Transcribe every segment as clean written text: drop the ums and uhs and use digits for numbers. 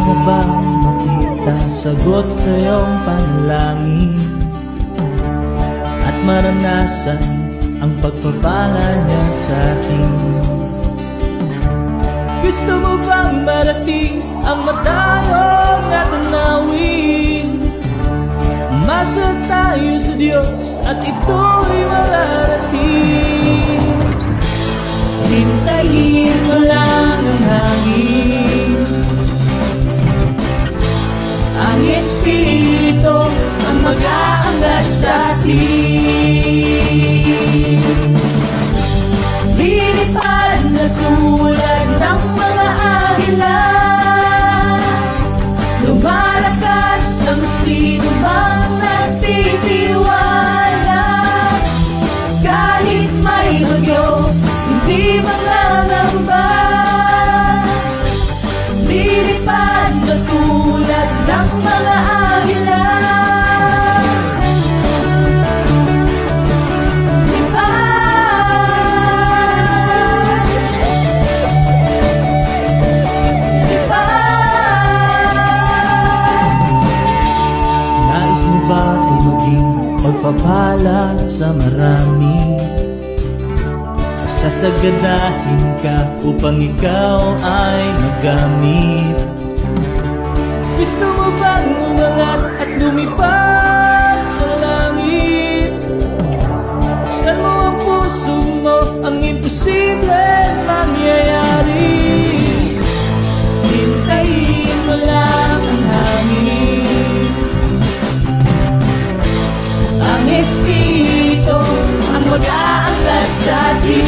mo bang makita sagot sa iyong panalangin at maranasan ang pagpapala niya sa atin? Gusto mo bang marating ang matayong natanawin? Umasa tayo sa Diyos at ito'y mararating. Hintayin mo lang ang hangin, ang Espiritu ang mag-aangat sa atin. Lilipad na tulad ng mga agila, lumalakas ang sino bang nagtitiwala. Kahit may bagyo, hindi manangamba. Lilipad na tulad ng mga agila. Pagpapala sa marami, sasagadahin ka upang ikaw ay magamit. Gusto mo bang umangat at lumipad sa langit? Buksan mo ang puso mo, ang imposible mangyayari. Hintayin mo lang ang hangin, ang Espiritu ang mag-aangat sa atin.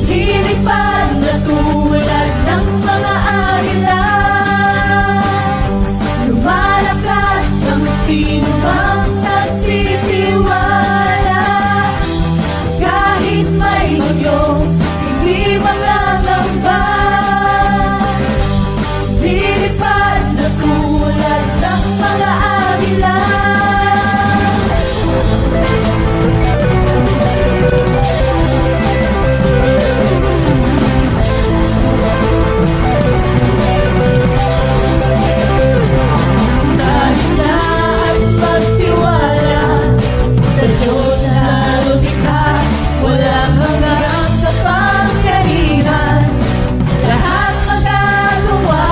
Lilipad na tulad ng mga agila, lumalakas ang sino mang nagtitiwala. Kahit may bagyo, hindi mangangamba. Lilipad na tulad ng mga agila. Dahil lahat pagtiwala sa Diyos na lumikha, walang hanggang kapangyarihan. Lahat magagawa,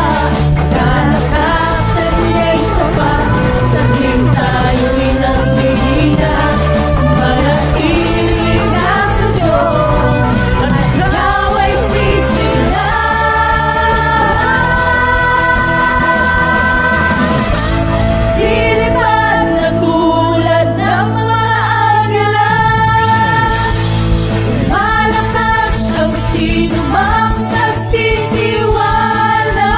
kalakasan niya'y sapat. Sa tingin tayo'y nagpihina, manatiling ka sa Diyos, at ikaw ay sisila. Lilipad na tulad ng mga agila, malakas ang sino mang nagtitiwala.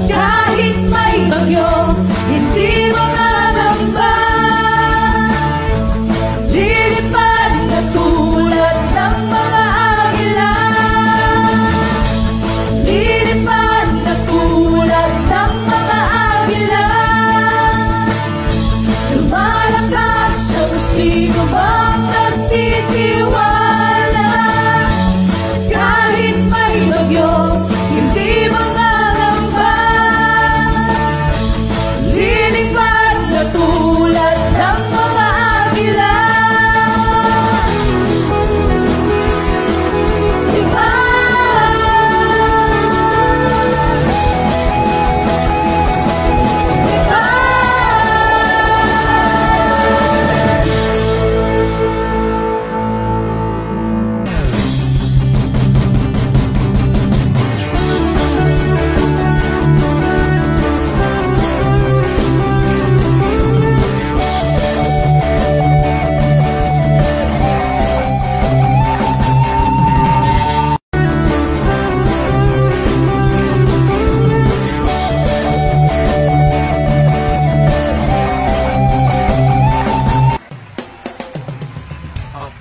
Kahit may bagyo, hindi mangangamba. Lilipad na tulad ng mga agila, lilipad na tulad ng mga agila. Lumalakas ang sino bang nagtitiwala. Kahit may bagyo, hindi mangangamba. Lilipad na tulad ng mga agila.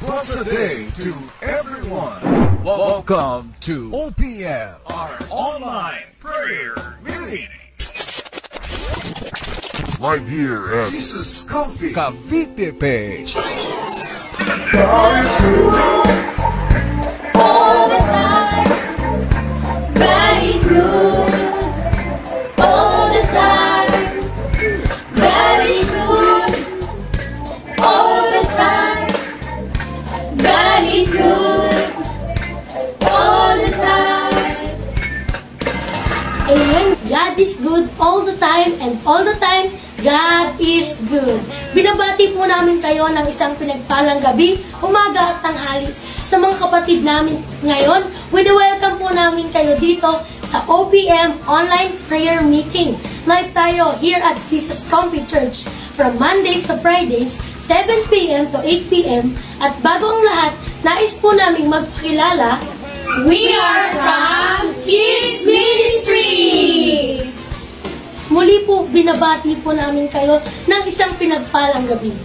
Blessed day to everyone. Welcome to OPM, our online prayer meeting. Right here at Jesus Coffee Cavite page. All the time. God is good all the time, and all the time, God is good. Binabati po namin kayo ng isang pinagpalang gabi, umaga at tanghali. Sa mga kapatid namin ngayon, welcome po namin kayo dito sa OPM Online Prayer Meeting. Live tayo here at Jesus Comfy Church from Mondays to Fridays, 7 p.m. to 8 p.m. At bago ang lahat, nais po namin magpakilala, We are from Kids Ministry! muli po binabati po namin kayo ng isang pinagpalang gabi.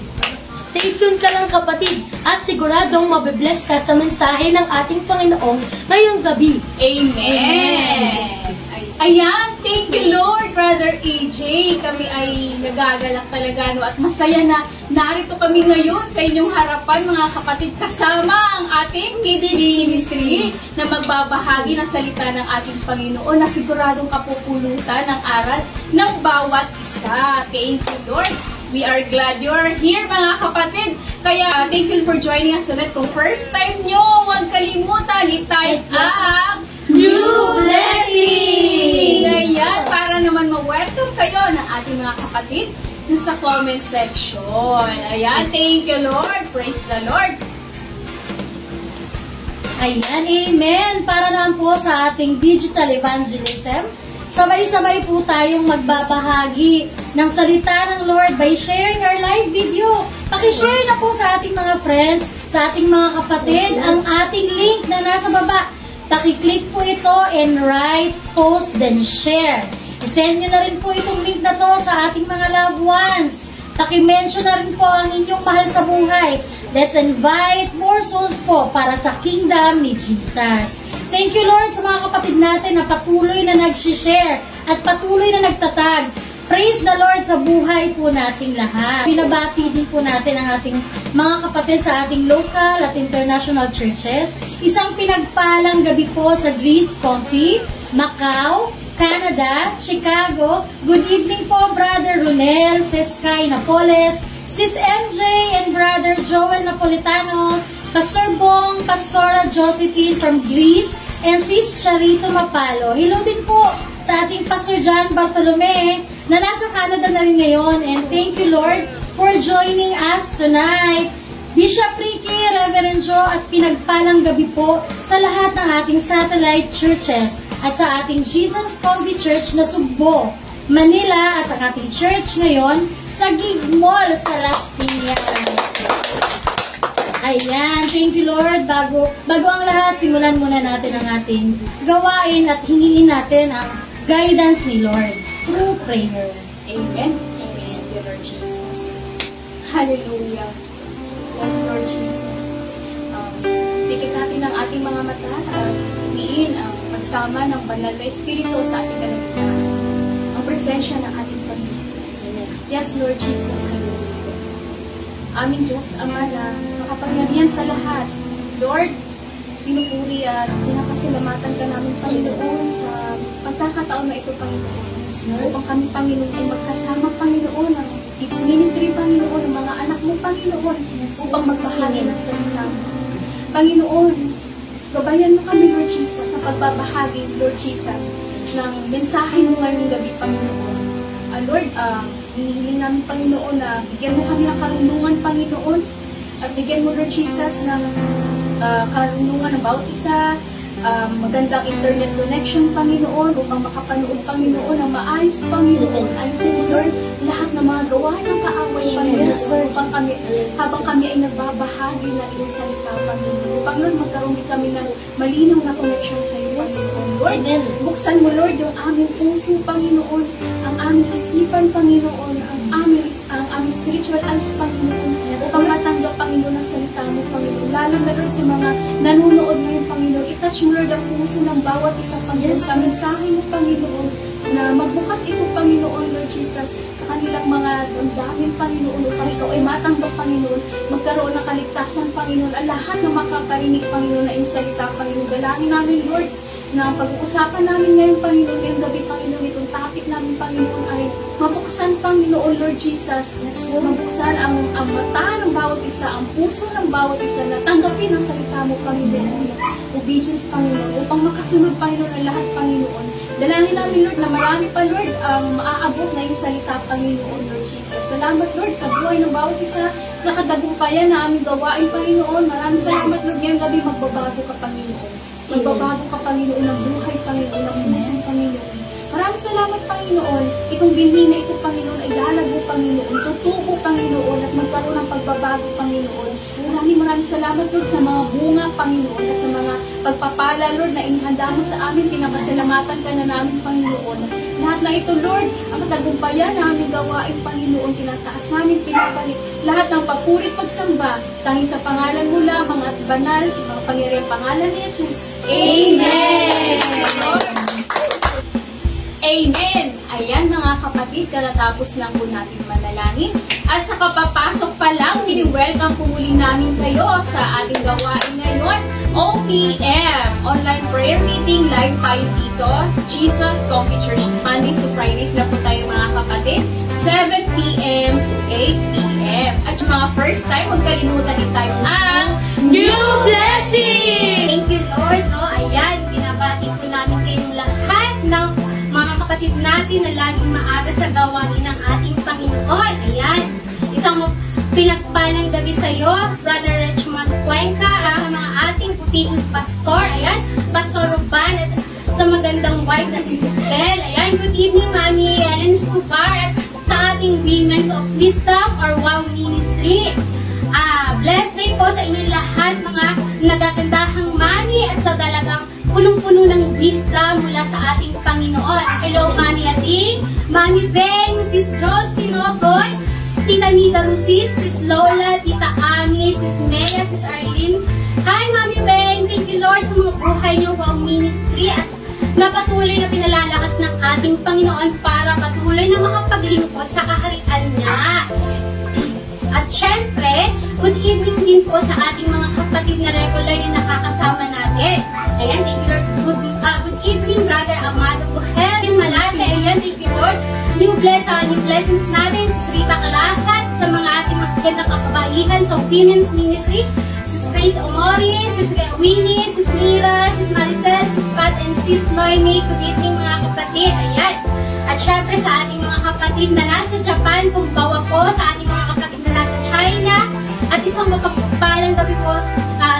Stay tuned ka lang kapatid at siguradong mabibless ka sa mensahe ng ating Panginoon ngayong gabi. Amen! Ayan, thank you Lord, Brother AJ. Kami ay nagagalak talaga at masaya na narito kami ngayon sa inyong harapan mga kapatid kasama ang ating Kids Ministry na magbabahagi ng salita ng ating Panginoon na siguradong kapupulutan ng aral ng bawat isa. Thank you Lord. We are glad you are here mga kapatid. Kaya thank you for joining us tonight. Kung first time nyo, huwag kalimutan, i-type ang New Blessing! Ayan, para naman ma-welcome kayo ng ating mga kapatid sa comment section. Ayan, thank you Lord. Praise the Lord. Ayan, amen. Para naman po sa ating digital evangelism, sabay-sabay po tayong magbabahagi ng salita ng Lord by sharing our live video. Pakishare na po sa ating mga friends, sa ating mga kapatid, ang ating link na nasa baba. Pakiclick po ito and write, post, then share. I-send nyo na rin po itong link na to sa ating mga loved ones. Paki-mention na rin po ang inyong mahal sa buhay. Let's invite more souls po para sa kingdom ni Jesus. Thank you Lord sa mga kapatid natin na patuloy na nag-share at patuloy na nagtatag. Praise the Lord sa buhay po nating lahat. Binabati din po natin ang ating mga kapatid sa ating local at international churches. Isang pinagpalang gabi po sa Greece, Comfy, Macau, Canada, Chicago. Good evening po, Brother Ronel, Sis Kai Napoles, Sis MJ and Brother Joel Napolitano, Pastor Bong, Pastora Josephine from Greece, and Sis Charito Mapalo. Hello din po sa ating Pastor John Bartolome na nasa Canada na rin ngayon. And thank you Lord for joining us tonight. Bishop Ricky, Reverend Joe at pinagpalang gabi po sa lahat ng ating satellite churches at sa ating Jesus Comfy Church na Sugbo, Manila at ang ating church ngayon sa Gig Mall sa Las Piñas. Ayan, thank you Lord. Bago ang lahat, simulan muna natin ang ating gawain at hingin natin ang guidance ni Lord through prayer. Amen. Amen, dear Lord Jesus. Hallelujah. Yes, Lord Jesus. Pikit natin ang ating mga mata at humiin ang pagsama ng banal na Espiritu sa ating kalagitnaan. Ang presensya ng ating Panginoon. Yes, Lord Jesus. Hallelujah. Aming Diyos, Ama na makapangyarihan sa lahat. Lord, pinupuri at pinapasalamatan ka namin, Panginoon, sa pagkakataon na ito, Panginoon. Upang kami, Panginoon, ay magkasama, Panginoon, ang Kids Ministry, Panginoon, ang mga anak mo, Panginoon, upang magbahagi ng salita mo. Panginoon, gabayan mo kami, Lord Jesus, sa pagbabahagi, Lord Jesus, ng mensahe mo ngayong gabi, Panginoon. Lord, hinihiling namin, Panginoon, na bigyan mo kami ng karunungan, Panginoon, at bigyan mo, Lord Jesus, ng karunungan ng bawat isa, magandang internet connection, Panginoon, upang makapanood, Panginoon, ng maayos, Panginoon. Alisis, Lord, lahat ng mga gawa ng kaaway, Panginoon, habang kami ay nagbabahagi ng iyong salita, Panginoon. Upang, Lord, magkaroon din kami ng malinaw na connection sa iyo, Lord. Buksan mo, Lord, yung aming puso, Panginoon, ang aming isipan, Panginoon, ang aming spiritual eyes, Panginoon, upang matanggap, Panginoon, ang salita mo, Panginoon. Lalo na, Lord, sa mga nanonood ngayon, Panginoon, itouch mo, Lord, ang puso ng bawat isang Panginoon sa mensahe mo, Panginoon, na magbukas ito, Panginoon, Lord Jesus, sa kanilang mga damdamin, Panginoon, upang ito ay matanggap, Panginoon, magkaroon ng kaligtasan, Panginoon, ang lahat na makaparinig, Panginoon, na iyong salita, Panginoon. Dalangin namin, Lord, na pag-uusapan namin ngayon, Panginoon, ngayong gabi, Panginoon, itong topic namin, Panginoon, ay mabuksan, Panginoon, Lord Jesus, mabuksan ang mata ng bawat isa, ang puso ng bawat isa, na tanggapin ang salita mo, Panginoon, obedience, Panginoon, upang makasunod, Panginoon, ang lahat, Panginoon, Dalangin namin, Lord, na marami pa, Lord, maaabot na yung salita, Panginoon, Lord Jesus. Salamat, Lord, sa buhay ng bawat isa, sa kadagumpayan na aming gawain, Panginoon. Maraming salamat, Lord, ngayong gabi magbabago ka, Panginoon. Magbabago ka, Panginoon, ng buhay, Panginoon, ng pusong, Panginoon. Maraming salamat, Panginoon. Itong binhi na ito, Panginoon, ay lalago, Panginoon. Tutubo, Panginoon, at magkaroon ng pagbabago, Panginoon. Maraming salamat, Lord, sa mga bunga, Panginoon, at sa mga pagpapala, Lord, na inihanda mo sa amin. Pinapasalamatan ka na namin, Panginoon. Lahat na ito, Lord, ang katagumpayan na aming gawain, Panginoon, tinataas namin, pinabalik. Lahat ng papurit pagsamba, tanging sa pangalan mo lamang at banal, sa mga pangyariang pangalan ni Jesus. Amen! Amen! Ayan mga kapatid, katatapos lang po natin manalangin. At sa kapapasok pa lang, welcome po muli namin kayo sa ating gawain ngayon. OPM, Online Prayer Meeting, live tayo dito. Jesus Coffee Church, Mondays to Fridays lang po tayo mga kapatid. 7 p.m. to 8 p.m. At yung mga first time, magkalimutan din tayo ang New Blessing! Thank you, Lord. No? Ayan, binabati po namin kayong lahat ng mga kapatid natin na laging maaga sa gawain ng ating Panginoon. Ayan, isang pinagpalang gabi sa iyo, Brother Richmond Cuenca, sa mga ating puting pastor. Ayan, Pastor Ruban, at sa magandang wife na si Siskel. Ayan, good evening, Mami Ellen Escobar, at sa ating Women's of Wisdom or WOW Ministry. Blessed day po sa inyong lahat, mga nagagandahang mami, at sa dalagang punong-puno ng wisdom mula sa ating Panginoon. Hello, Mami Ating, Mami Beng, Sis Josie Nogoy, Tita Nita Rusit, Sis Lola, Tita Ami, Sis Mea, Sis Arlene. Hi, Mami Beng! Thank you, Lord, sa mga buhay niyo, WOW Ministry, at na patuloy na pinalalakas ng ating Panginoon para patuloy na makapaglingkod sa kaharian niya. At syempre, good evening din po sa ating mga kapatid na regular na nakakasama natin. Ayan, thank you, Lord. Good evening, Brother Amado Buhel in Malate. Ayan, thank you, Lord. New blessings natin, Sis Rita Kalakat, sa mga ating magagandang kababaihan sa Women's Ministry, Sis Grace Omori, Sis Winnie, Sis Mira, Sis Maricel, Sis Pat, and Sis Noemi. Good evening, mga kapatid. Ayan. At syempre sa ating mga kapatid na nasa Japan, kumbawa po sa ating mga kapatid na nasa China, at isang mapagpalang gabi po,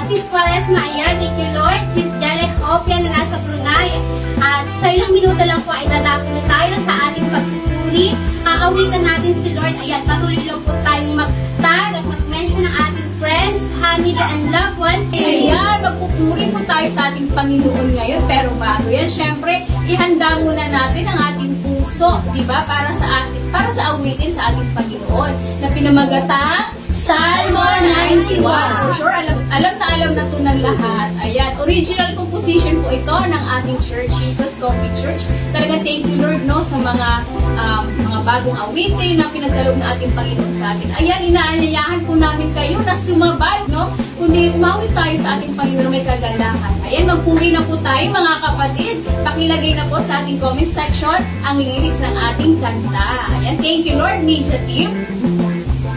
Sis Quaresma, ayan, thank you, Lord. Sis Jalek Opia na nasa Brunei. At sa ilang minuto lang po ay dadako na tayo sa ating pagpupuri. Aawitan natin si Lord. Ayan, patuloy lang po tayong mag-tag at mag-mention ng ating friends, family, and loved ones. Ayan, magpupuri po tayo sa ating Panginoon ngayon. Pero bago yan, syempre, ihanda muna natin ang ating puso, di ba? Para sa awitin sa ating Panginoon na pinamagatang Salmo 91. For sure, alam na ito ng lahat. Ayan, original composition po ito ng ating church, Jesus Coffee Church. Talaga thank you, Lord, no, sa mga bagong awitin na pinagdalog na ating Panginoon sa atin. Ayan, inaanyayahan po namin kayo na sumabay, no? Kundi umawit tayo sa ating Panginoon may kagandahan. Ayan, magpuri na po tayo, mga kapatid. Pakilagay na po sa ating comment section ang lyrics ng ating kanta. Ayan, thank you, Lord, Media Team.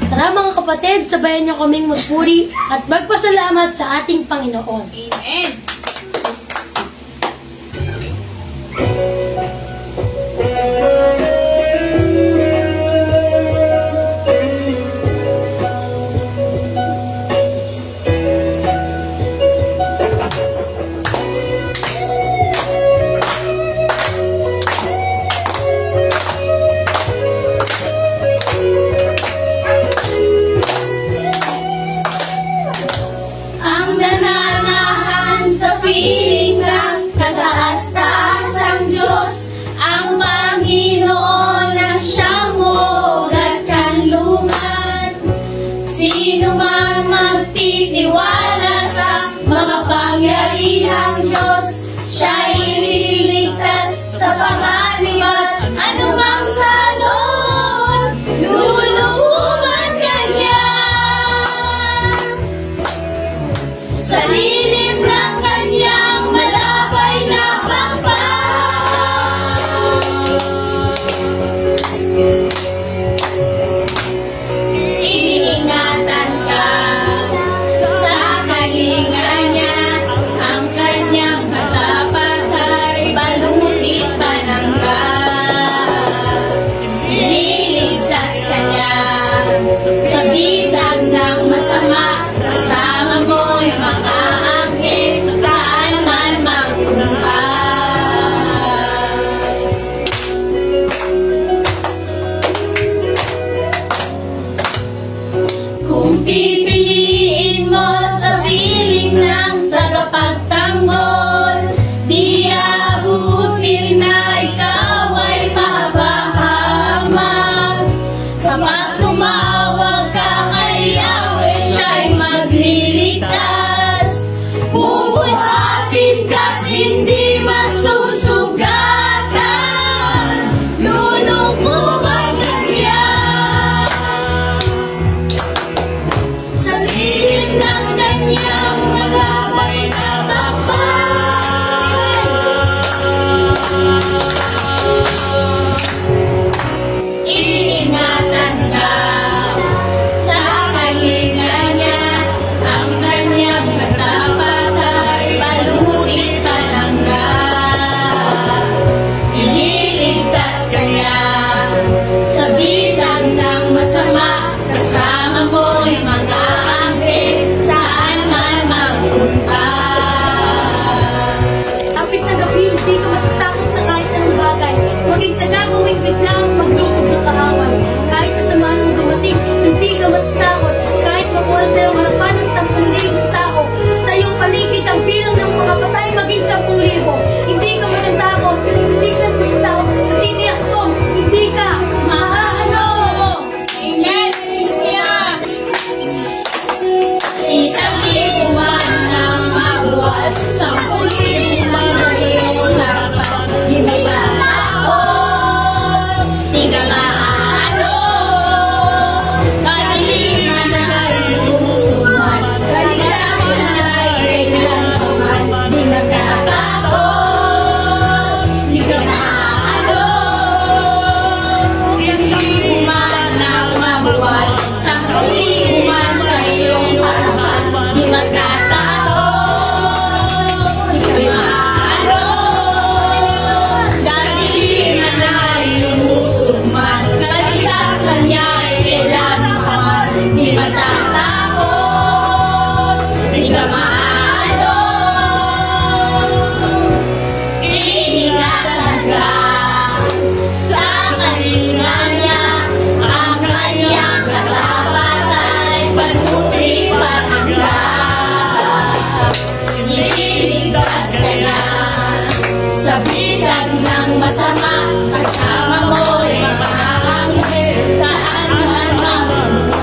Tara mga kapatid, sabayan niyo kaming magpuri at magpasalamat sa ating Panginoon. Amen! Ang kanyang katapat ay balutit pa Pagkat hindi masusugatan, lulong ko magkagyan. Sa lilim ng kanyang mga may natakpan, iingatan ka sa kalinga niya, ang kanyang katapat ay balutin palangga. Ililigtas ka niya sa bidang ng masama, kasama mo'y mga anghel, saan man magpunta. Kapit na gabi, hindi ka matatakot sa kahit anong bagay, maging sa gagawing biglang maglusob ng kaaway. Kahit kasamahan mong dumating, hindi ka matatakot, kahit makuha sa'yo ang harapan ng 10,000 tao. Sa iyong paligid ang bilang ng mga patay maging 10,000. Hindi ka matatakot, hindi ka matatakot, natitiyak ko, hindi ka maaano. Amen, hallelujah. 1,000 man ang mabuhat, 10,000 man sa iyong harapan. Di may matakot, di ka maaano. Kalinga na lumusuman, kaligtasan siya'y kailanman. Di magkatakot, di ka maaano. 1,000 man ang mabuhat, 10,000 man sa iyong harapan. Di magkatakot, di ka maaano. Kalinga na lumusuman, kaligtasan niya'y kailanman. Di magkatakot, di ka maano. Iingatan ka sa kalinga niya, ang kanyang katapat ay balutin palangga. Ililigtas ka niya sa bidang ng masama, kasama mo'y mga anghel, saan man magpunta.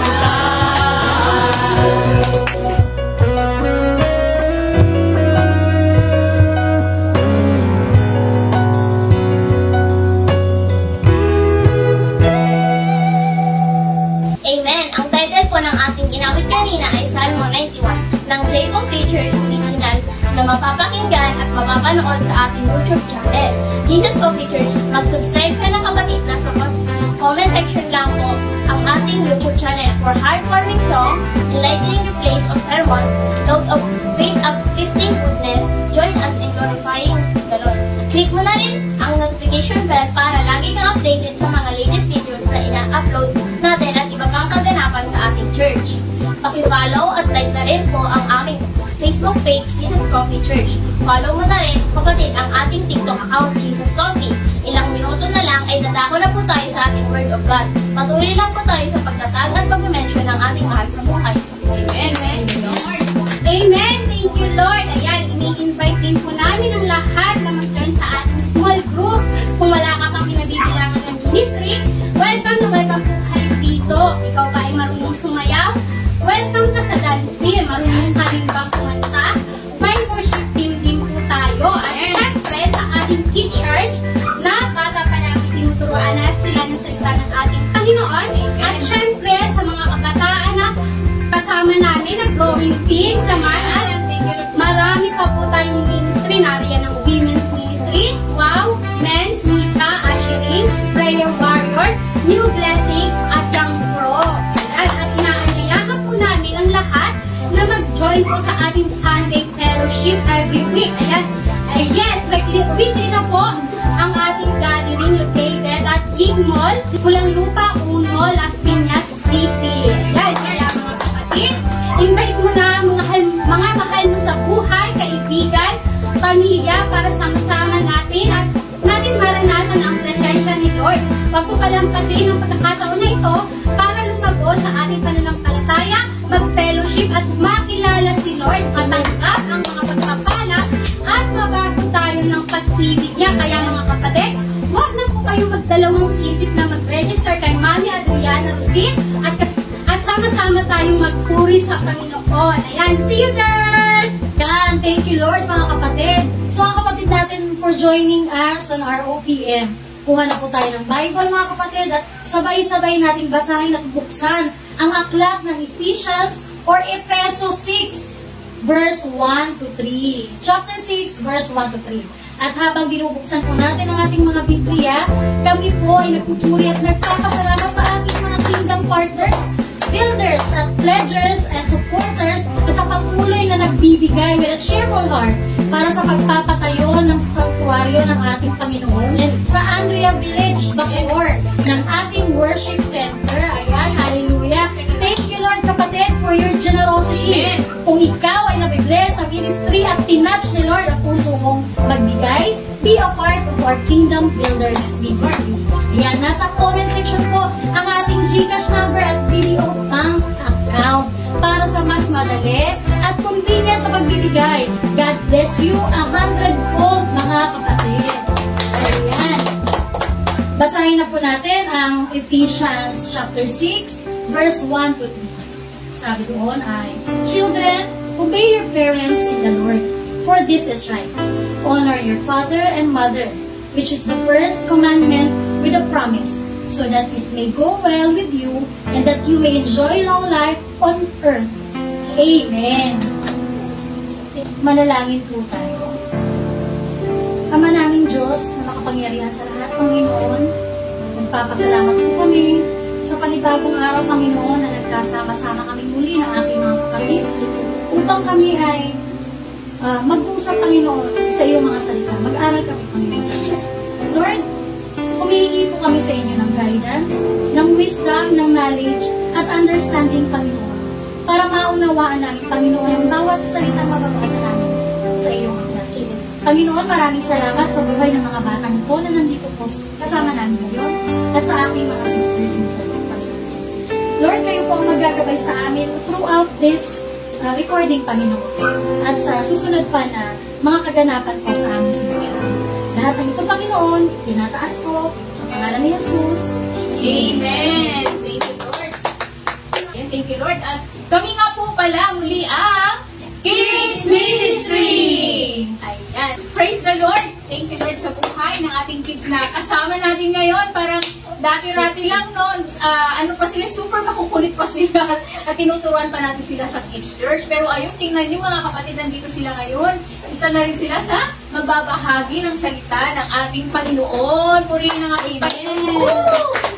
Amen! Ang title po ng ating ginawit kanina ay Psalm 91 ng Jacob Features Original na mapapakinggan at mapapanood sa ating YouTube channel. Jesus Coffee Church, mag-subscribe ka na kapatid, nasa comment section lang po ang ating YouTube channel for heartwarming songs, enlightening replays of sermons, note of faith uplifting goodness. Join us in glorifying the Lord. Click mo na rin ang notification bell para lagi kang updated sa mga latest videos na ina-upload natin at iba pang kaganapan sa ating church. Paki-follow at like na rin po ang aming Facebook page, Jesus Coffee Church. Follow mo na rin, kapatid, ang ating TikTok account, Jesus Coffee. Ilang minuto na lang ay dadako na po tayo sa ating Word of God. Patuloy lang po tayo sa pagtatag at pag-mention ng ating mahal sa buhay. Amen. Amen, Lord. Amen! Thank you, Lord! Ayan, ini-invite din po namin ang lahat na mag-join sa ating small group. Kung wala ka pang kinabibilangan ng ministry, welcome na welcome po kayo dito. Ikaw ba ay marunong sumayaw? Welcome ka sa dance team. Marunong ka rin bang kumanta? May worship team din po tayo. At syempre sa ating kid church na bata pa namin tinuturuan na sila ng salita ng ating Panginoon. At syempre sa mga kabataan na kasama namin na growing team sa Manat. Marami pa po tayong ministry. Nariyan ang women's ministry, wow, men's, media, ushering, prayer warriors, new blessing, at young pro. At inaanyayahan po namin ang lahat na mag-join po sa ating Sunday fellowship every week. Ayan. Yes, weekly na po ang ating gathering located at Big Mall, Pulang Lupa, Uno, Las Piñas City. Ayan, kaya mga kapatid, invite mo na mga mahal mo sa buhay, kaibigan, pamilya, para sama-sama natin at natin maranasan ang presensya ni Lord. Huwag po kalampasin ang pagkakataon na ito para lumago sa ating pananampalataya, mag-fellowship at makilala si Lord, matanggap ang mga pagpapala at mabago tayo ng pag-ibig niya. Kaya mga kapatid, huwag na po kayong magdalawang isip na mag-register kay Mami Adriana Rosin at sama-sama tayong magpuri sa Panginoon. Ayan, see you there! Yan, thank you Lord mga kapatid. So mga kapatid natin for joining us on our OPM. Kuha na po tayo ng Bible mga kapatid at sabay-sabay nating basahin at buksan ang aklat ng Ephesians or Efeso 6 verse 1 to 3. Chapter 6 verse 1 to 3. At habang binubuksan po natin ang ating mga Biblia, kami po ay nagpupuri at nagpapasalamat sa ating mga kingdom partners, builders at pledgers and supporters at sa patuloy na nagbibigay with a cheerful heart para sa pagpapatayo ng sanktuaryo ng ating Panginoon sa Andrea Village, Bacoor, ng ating worship center. Ayan, hallelujah. Thank you Lord kapatid for your generosity. Kung ikaw ay nabibless sa ministry at tinatch ni Lord ang puso mong magbigay, be a part of our Kingdom Builders Ministry. Ayan, nasa comment section po ang ating GCash number at video bank account para sa mas madali at convenient na pagbibigay. God bless you 100-fold mga kapatid. Ayan. Basahin na po natin ang Ephesians chapter 6 verse 1 to 3. Sabi doon ay, Children, obey your parents in the Lord, for this is right. Honor your father and mother, which is the first commandment with a promise, so that it may go well with you and that you may enjoy long life on earth. Amen. Manalangin po tayo. Ama naming Diyos na makapangyarihan sa lahat, Panginoon, nagpapasalamat po kami sa panibagong araw, Panginoon, na nagkasama-sama kami muli ng aking mga kapatid upang kami ay mag-usap, Panginoon, sa iyong mga salita. Mag-aral kami, Panginoon. Lord, humihingi po kami sa inyo ng guidance, ng wisdom, ng knowledge, at understanding, Panginoon, para maunawaan namin, Panginoon, ang bawat salitang mababasa namin sa iyong aklat. Panginoon, maraming salamat sa buhay ng mga batang ito na nandito po kasama namin ngayon at sa aking mga sisters in Christ, Panginoon. Lord, kayo po ang magagabay sa amin throughout this recording, Panginoon, at sa susunod pa na mga kaganapan po sa aming simbahan. Lahat ng ito, Panginoon, tinataas ko sa pangalan ni Jesus. Amen! Thank you, Lord. Ayan, thank you, Lord. At kami nga po pala muli ang Kids Ministry! Ayan. Praise the Lord! Thank you, Lord, sa buhay ng ating kids na kasama natin ngayon. Parang dati-rati lang, no? Ano pa sila, super makukulit pa sila. At tinuturuan pa natin sila sa Kids Church. Pero ayun, tingnan nyo mga kapatid, nandito sila ngayon. Isa na rin sila sa magbabahagi ng salita ng ating Panginoon. Purihin ng ating Panginoon.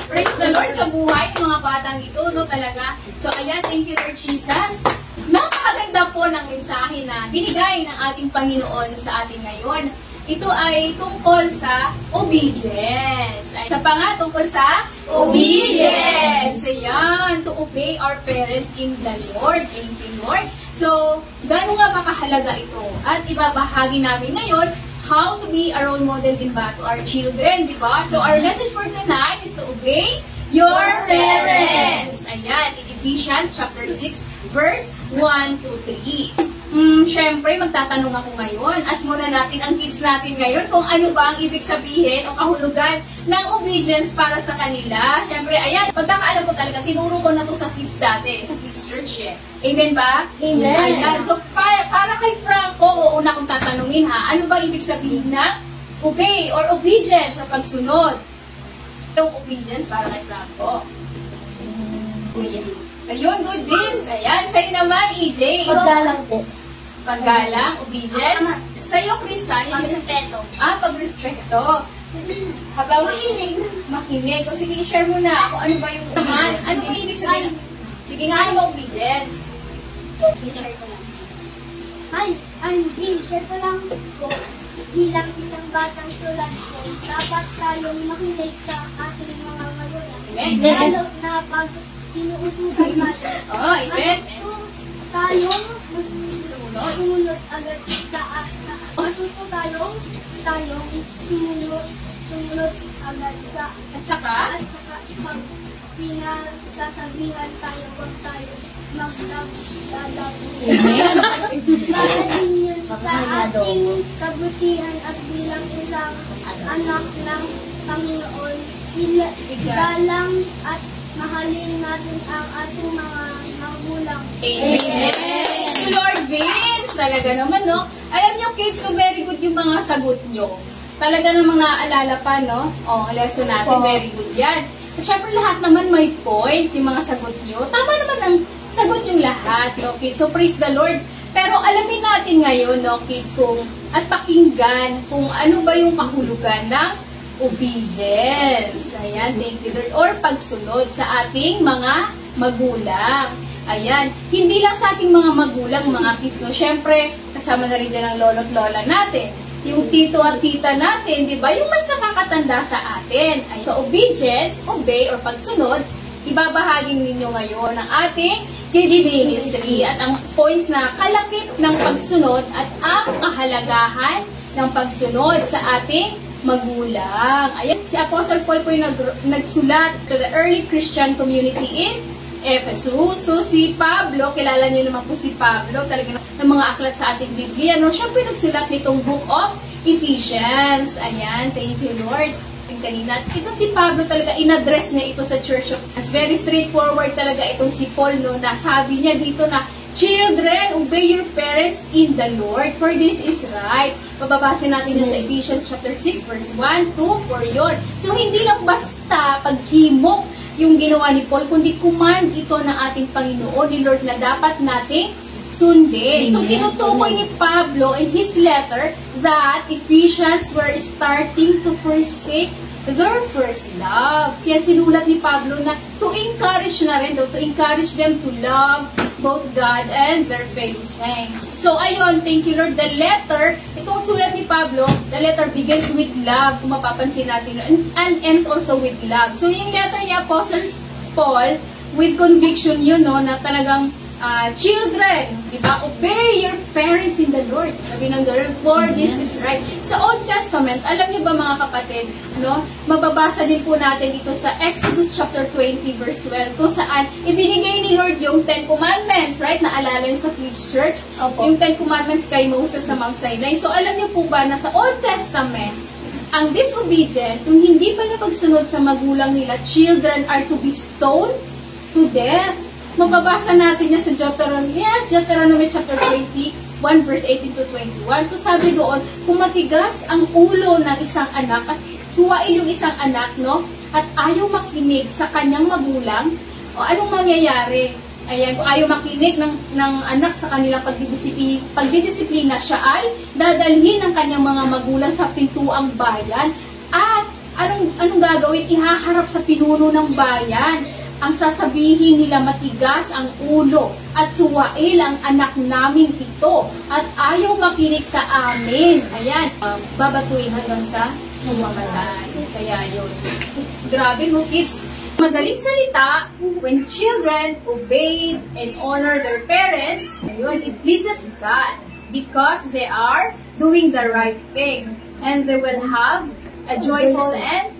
Praise the Lord sa buhay ng mga batang ito, no? Talaga. So ayan, thank you, Lord Jesus. Napakaganda po ng mensahe na binigay ng ating Panginoon sa atin ngayon. Ito ay tungkol sa obedience. Ay, sa nga, tungkol sa obedience. Ayan, to obey our parents in the Lord. Thank you, Lord. So, gaano nga ba kahalaga ito? At ibabahagi namin ngayon how to be a role model din ba to our children, di ba? So, our message for tonight is to obey your parents. Ayan, in Ephesians chapter 6, verse 1 to 3. Siyempre, magtatanong ako ngayon. Ask muna natin ang kids natin ngayon kung ano ba ang ibig sabihin o kahulugan ng obedience para sa kanila. Siyempre, ayan, pagkakaalam ko talaga, tinuro ko na to sa kids dati, sa Kids Church eh. Amen ba? Amen. Ayan. So, para kay Franco, una kong tatanungin ha, ano ba ibig sabihin na obey or obedience o pagsunod? Yung obedience para kay Franco. Ayun, good deeds. Ayan, sa'yo naman, EJ. Paggalang po. Paggalang, obedience. Sa'yo, Krista, Pagrespeto. Pagrespeto. Habang makinig. Makinig. O sige, share mo na kung ano ba yung obedience. Ano yung ibig sabihin? Sige nga, ano ba obedience? Share ko lang. Hi, I'm Bill. Share ko lang po. Bilang isang batang sulat ko, dapat tayong makinig sa ating mga magulang. Amen. Lalo na pag inuutusan tayo. Oh, amen. Kung tayong sumunod agad sa matuto tayong sumunod agad sa At saka, pag pinagsasabihan tayo, huwag tayo magdadabo. Para din yun sa ating kabutihan at bilang isang anak ng Panginoon, galang at mahalin natin ang ating mga magulang. amen. Thank you, Lord Vince. talaga naman, no? Alam niyo, kids, kung very good yung mga sagot nyo. Talaga namang naaalala pa, no? Lesson natin, very good yan. At syempre, lahat naman may point, yung mga sagot nyo. Tama naman ang sagot yung lahat, okay? So, praise the Lord. Pero alamin natin ngayon, no, kids, at pakinggan kung ano ba yung kahulugan ng obedience. Ayan, thank you, Lord. Or pagsunod sa ating mga magulang. Ayan, hindi lang sa ating mga magulang, mga kids, no? Syempre, kasama na rin dyan ang lolo't lola natin. Yung tito at tita natin, di ba? Yung mas nakakatanda sa atin. Ayan. So, obedience, obey, or pagsunod, ibabahagi ninyo ngayon ang ating kids ministry at ang points na kalapit ng pagsunod at ang kahalagahan ng pagsunod sa ating magulang. Ayan, si Apostle Paul po yung nagsulat to the early Christian community in Ephesus. So, si Pablo, kilala niyo naman po si Pablo, talaga ng mga aklat sa ating Biblia, no? Siya po nagsulat nitong Book of Ephesians. Ayan, thank you, Lord. Kanina, ito si Pablo talaga, in-address niya ito sa Church of Christ. Very straightforward talaga itong si Paul, no? Na sabi niya dito na, children, obey your parents in the Lord, for this is right. Pababasin natin yun sa Ephesians chapter 6, verse 1, 2, 4 yun. So, hindi lang basta paghimok yung ginawa ni Paul, kundi command ito ng ating Panginoon, ni Lord, na dapat nating sundin. So, tinutukoy ni Pablo in his letter that Ephesians were starting to forsake their first love. Kaya sinulat ni Pablo na to encourage na rin daw, to encourage them to love both God and their fellow saints. So, ayun, thank you, Lord. The letter, itong sulat ni Pablo, the letter begins with love, kung mapapansin natin, and ends also with love. So, yung letter ni Apostle Paul, with conviction yun, no, na talagang children, diba? Obey your parents in the Lord. Sabi ng Lord, for this is right. Sa Old Testament, alam niyo ba mga kapatid, no? Mababasa din po natin dito sa Exodus chapter 20 verse 12, kung saan ibinigay ni Lord yung 10 Commandments, right? Naalala yung sa Kids Church, yung 10 Commandments kay Moses sa Mount Sinai. So alam niyo po ba na sa Old Testament, ang disobedient, kung hindi pa napagsunod sa magulang nila, children are to be stoned to death. Mababasa natin yan sa Deuteronomy chapter 20, 1 verse 18 to 21. So sabi doon, kung matigas ang ulo ng isang anak at suwain yung isang anak, no? At ayaw makinig sa kanyang magulang, o anong mangyayari? Ayan, kung ayaw makinig ng anak sa kanilang pagdidisiplina, siya ay dadalhin ng kanyang mga magulang sa pintuang bayan. At anong gagawin? Ihaharap sa pinuno ng bayan. Ang sasabihin nila, matigas ang ulo at suwail ang anak namin ito at ayaw makinig sa amin. Ayan, babatuin hanggang sa mamamatay. Kaya yun. Grabe mo, kids. Madaling salita, when children obey and honor their parents, yun, it pleases God because they are doing the right thing and they will have a joyful and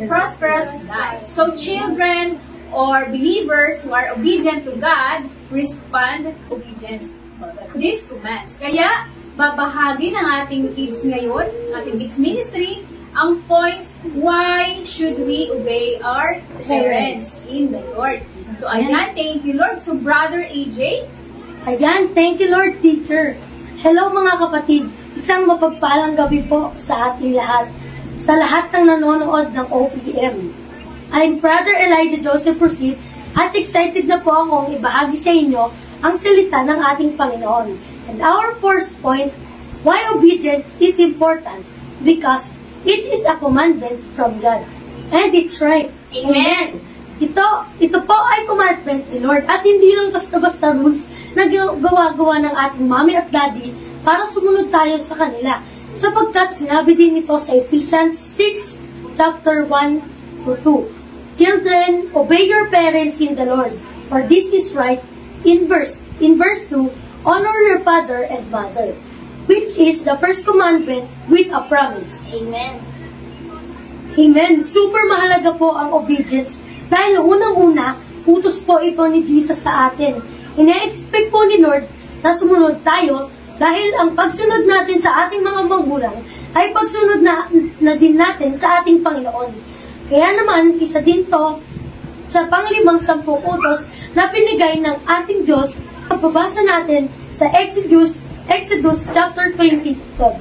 prosperous life. So children or believers who are obedient to God respond obedience to these commands. Kaya, babahagi ng ating kids ngayon, ating kids ministry, ang points, why should we obey our parents in the Lord? So, ayan, thank you, Lord. So, Brother AJ. Ayan, thank you, Lord, teacher. Hello, mga kapatid. Isang mapagpalang gabi po sa ating lahat. Sa lahat ng nanonood ng OPM. I'm Brother Elijah Joseph Proceed at excited na po akong ibahagi sa inyo ang salita ng ating Panginoon. And our first point, why obedience is important? Because it is a commandment from God. And it's right. Amen. Ito po ay commandment ni Lord at hindi lang basta-basta rules na gawa-gawa ng ating mommy at daddy para sumunod tayo sa kanila. Sapagkat sinabi din ito sa Ephesians 6, chapter 1 to 2. Children, obey your parents in the Lord, for this is right. In verse 2, honor your father and mother, which is the first commandment with a promise. Amen. Amen. Super mahalaga po ang obedience dahil unang-una, utos po ito ni Jesus sa atin. Ina-expect po ni Lord na sumunod tayo dahil ang pagsunod natin sa ating mga magulang ay pagsunod na din natin sa ating Panginoon. Kaya naman, isa din to sa pang-5 utos na pinigay ng ating Diyos. Pababasa natin sa Exodus Exodus chapter 20:12.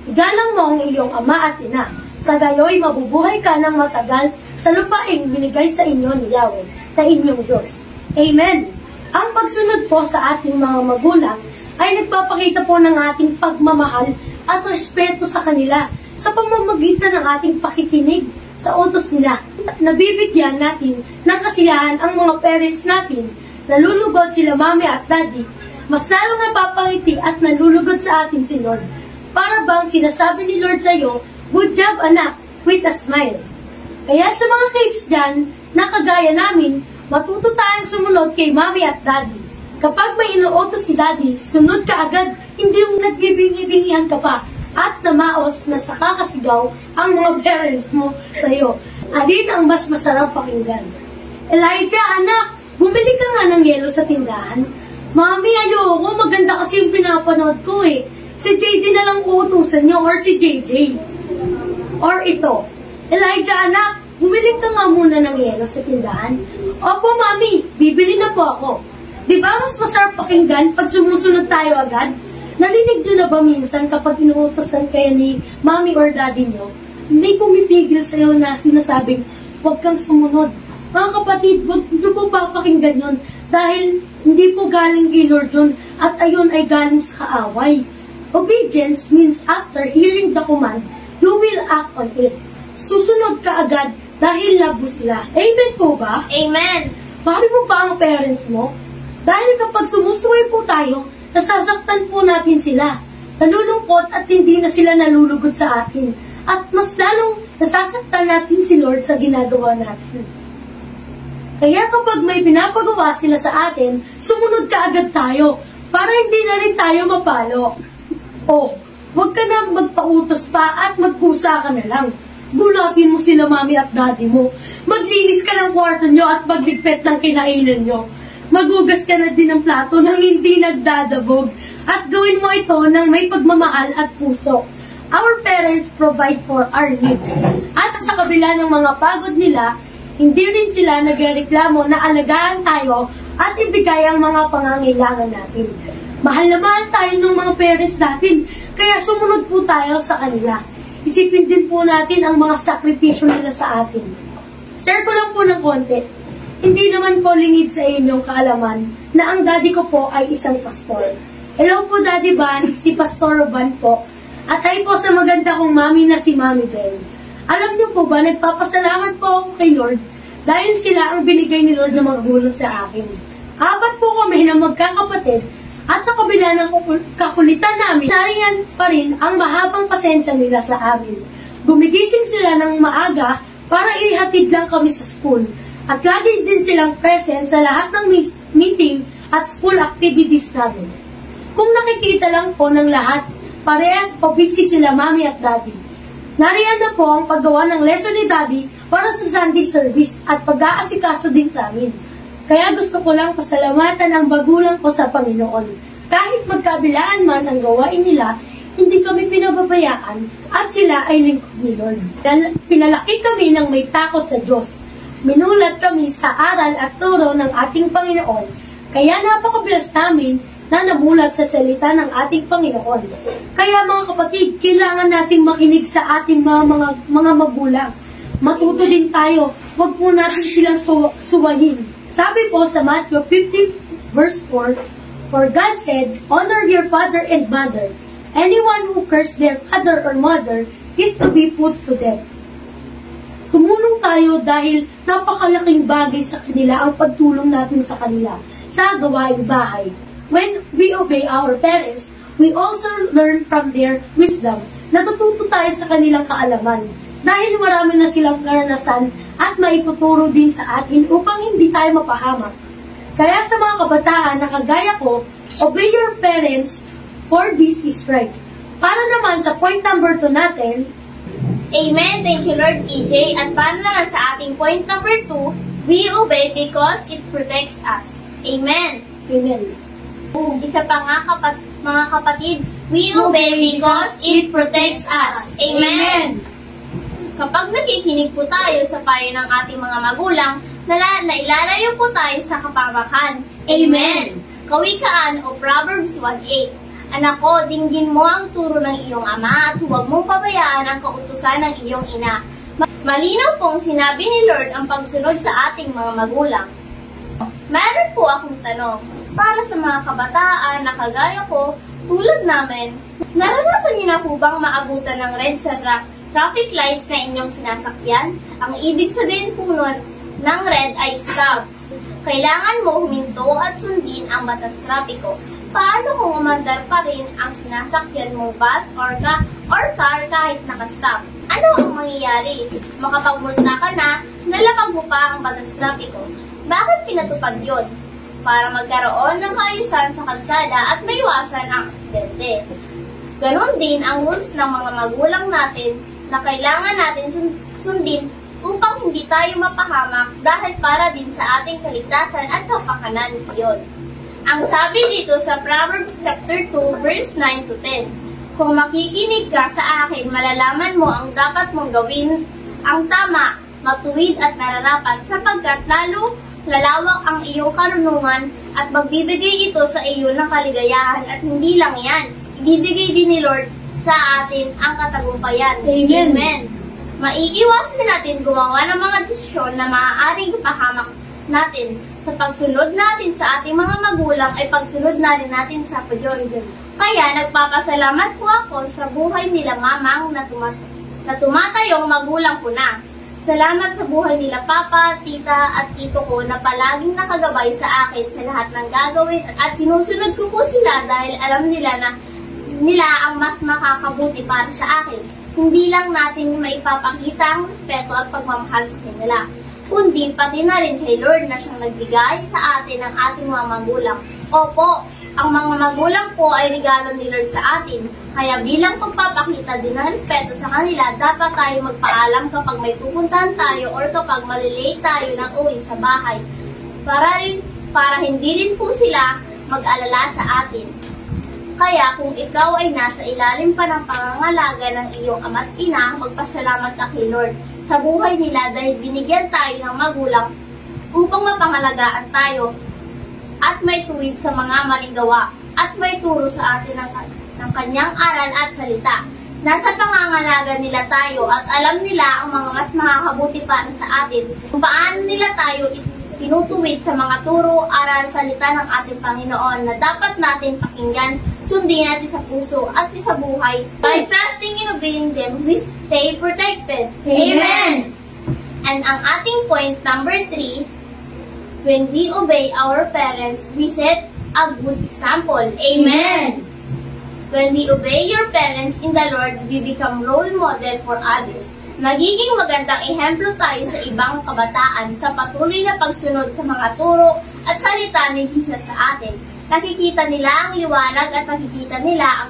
Igalang mo ang iyong ama at ina, sa gayoy mabubuhay ka ng matagal sa lupaing binigay sa inyo ni Yahweh, na inyong Diyos. Amen! Ang pagsunod po sa ating mga magulang ay nagpapakita po ng ating pagmamahal at respeto sa kanila sa pamamagitan ng ating pakikinig sa utos nila. Nabibigyan natin ng kasiyahan ang mga parents natin, nalulugod sila mami at daddy, mas lalong napapangiti at nalulugod sa atin si Lord. Para bang sinasabi ni Lord sa iyo, good job anak, with a smile. Kaya sa mga kids dyan, na kagaya namin, matuto tayong sumunod kay mami at daddy. Kapag may inuutos si daddy, sunod ka agad, hindi yung nagbibingi-bingihan ka pa at namaos na sa kakasigaw ang mga parents mo sa iyo. Alin ang mas masarap pakinggan? Elijah, anak, bumili ka nga ng yelo sa tindahan. Mami, ayoko, maganda kasi yung pinapanood ko eh. Si JD na lang uutusan nyo or si JJ. Or ito, Elijah, anak, bumili ka nga muna ng yelo sa tindahan. Opo, mami, bibili na po ako. Di ba mas masarap pakinggan pag sumusunod tayo agad? Narinig nyo na ba minsan kapag inuutosan kayo ni mami or daddy nyo, may pumipigil sa'yo na sinasabing, huwag kang sumunod. Mga kapatid, huwag nyo po papakinggan yun dahil hindi po galing kay Lord yun at ayun ay galing sa kaaway. Obedience means after hearing the command, you will act on it. Susunod ka agad dahil love mo sila. Amen po ba? Amen! Mahal mo ba ang parents mo? Dahil kapag sumusuway po tayo, nasasaktan po natin sila. Nalulungkot at hindi na sila nalulugod sa atin. At mas lalong nasasaktan natin si Lord sa ginagawa natin. Kaya kapag may pinapagawa sila sa atin, sumunod ka agad tayo para hindi na rin tayo mapalo. O, huwag ka na magpautos pa at magkusa ka na lang. Bulatin mo sila mami at daddy mo. Maglinis ka ng kwarto nyo at magligpit ng kinainan nyo. Magugas ka na din ng plato nang hindi nagdadabog at gawin mo ito ng may pagmamahal at puso. Our parents provide for our needs. At sa kabila ng mga pagod nila, hindi rin sila nagreklamo na alagaan tayo at ibigay ang mga pangangailangan natin. Mahal na mahal tayo ng mga parents natin, kaya sumunod po tayo sa kanila. Isipin din po natin ang mga sakripisyo nila sa atin. Share ko lang po ng konti. Hindi naman po lingid sa inyong kaalaman na ang daddy ko po ay isang pastor. Hello po Daddy Van, si Pastor Van po. At hi po sa maganda kong mami na si Mami Bell. Alam niyo po ba, nagpapasalamat po ako kay Lord dahil sila ang binigay ni Lord na magulang sa akin. Apat po kami na magkakapatid at sa kabila ng kakulitan namin, nariyan pa rin ang mahabang pasensya nila sa amin. Gumigising sila ng maaga para ihatid lang kami sa school. At lagi din silang present sa lahat ng meeting at school activities namin. Kung nakikita lang po ng lahat, parehas o busy sila mami at daddy. Nariyan na po ang paggawa ng lesson ni daddy para sa Sunday service at pag-aasikaso din sa amin. Kaya gusto ko lang pasalamatan ang magulang ko sa Panginoon. Kahit magkabilaan man ang gawain nila, hindi kami pinababayaan at sila ay lingkod ni Lord. Pinalaki kami ng may takot sa Diyos. Minulat kami sa aral at turo ng ating Panginoon, kaya napakabless namin na namulat sa salita ng ating Panginoon. Kaya mga kapatid, kailangan nating makinig sa ating mga magulang. Matuto din tayo, huwag po natin silang suwayin. Sabi po sa Matthew 15 verse 4, for God said, honor your father and mother. Anyone who curses their father or mother is to be put to death. Tumulong tayo dahil napakalaking bagay sa kanila ang pagtulong natin sa kanila sa gawaing bahay. When we obey our parents, we also learn from their wisdom. Natututo tayo sa kanilang kaalaman dahil marami na silang karanasan at maituturo din sa atin upang hindi tayo mapahamak. Kaya sa mga kabataan na kagaya ko, obey your parents for this is right. Para naman sa point number 2 natin, Amen. Thank you, Lord EJ. At para naman sa ating point number 2, we obey because it protects us. Amen. Amen. Isa pa nga, mga kapatid, we obey because it protects us. Amen. Kapag nakikinig po tayo sa payo ng ating mga magulang, nailalayo po tayo sa kapamakan. Amen. Kawikaan o Proverbs 1:8. Anak ko, dinggin mo ang turo ng iyong ama at huwag mong pabayaan ang kautusan ng iyong ina. Malinaw pong sinabi ni Lord ang pagsunod sa ating mga magulang. Meron po akong tanong, para sa mga kabataan na kagaya ko, tulad namin, naranasan niyo na po bang maabutan ng red sa traffic lights na inyong sinasakyan? Ang ibig sabihin po nun ng red ay stop. Kailangan mo huminto at sundin ang batas trapiko. Paano kung umandar pa rin ang sinasakyan mong bus or car kahit nakastop? Ano ang mangyayari? Makapagmulta ka na, nalapag mo pa ang batas trapiko. Bakit pinatupad yun? Para magkaroon ng kaayusan sa kalsada at maiwasan ang aksidente. Ganon din ang rules ng mga magulang natin na kailangan natin sundin upang hindi tayo mapahamak dahil para din sa ating kaligtasan at kapakanan iyon. Ang sabi dito sa Proverbs chapter 2 verse 9 to 10, kung makikinig ka sa akin, malalaman mo ang dapat mong gawin, ang tama, matuwid at nararapat, sapagkat lalawak ang iyong karunungan at magbibigay ito sa iyo ng kaligayahan at hindi lang yan, ibibigay din ni Lord sa atin ang katagumpayan. Amen. Amen. Maiiwasan natin gumawa ng mga desisyon na maaaring ipahamak natin. Sa pagsunod natin sa ating mga magulang ay pagsunod na rin natin sa Diyos. Kaya nagpapasalamat po ako sa buhay nila mamang na tumatayong magulang ko na. Salamat sa buhay nila papa, tita at tito ko na palaging nakagabay sa akin sa lahat ng gagawin at sinusunod ko po sila dahil alam nila ang mas makakabuti para sa akin. Hindi lang natin maipapakita ang respeto at pagmamahal sa kanila, kundi pati na rin kay Lord na siyang nagbigay sa atin ng ating mga magulang. Opo, ang mga magulang po ay regalo ni Lord sa atin, kaya bilang pagpapakita din ng respeto sa kanila, dapat tayo magpaalam kapag may pupuntahan tayo or kapag malilate tayo ng uwi sa bahay, para hindi rin po sila mag-alala sa atin. Kaya kung ikaw ay nasa ilalim pa ng pangangalaga ng iyong ama't ina, magpasalamat ka kay Lord sa buhay nila dahil binigyan tayo ng magulang upang mapangalagaan tayo at may tuwid sa mga maling gawa at may turo sa atin ng kanyang aral at salita. Nasa pangangalaga nila tayo at alam nila ang mga mas makakabuti para sa atin kung paano nila tayo tinutuwid sa mga turo, aral, salita ng ating Panginoon na dapat natin pakinggan, sundin natin sa puso at sa buhay. By trusting and obeying them, we stay protected. Amen! And ang ating point number 3, when we obey our parents, we set a good example. Amen! When we obey your parents in the Lord, we become role model for others. Nagiging magandang ehemplo tayo sa ibang kabataan sa patuloy na pagsunod sa mga turo at salita ni Jesus sa atin. Nakikita nila ang liwanag at nakikita nila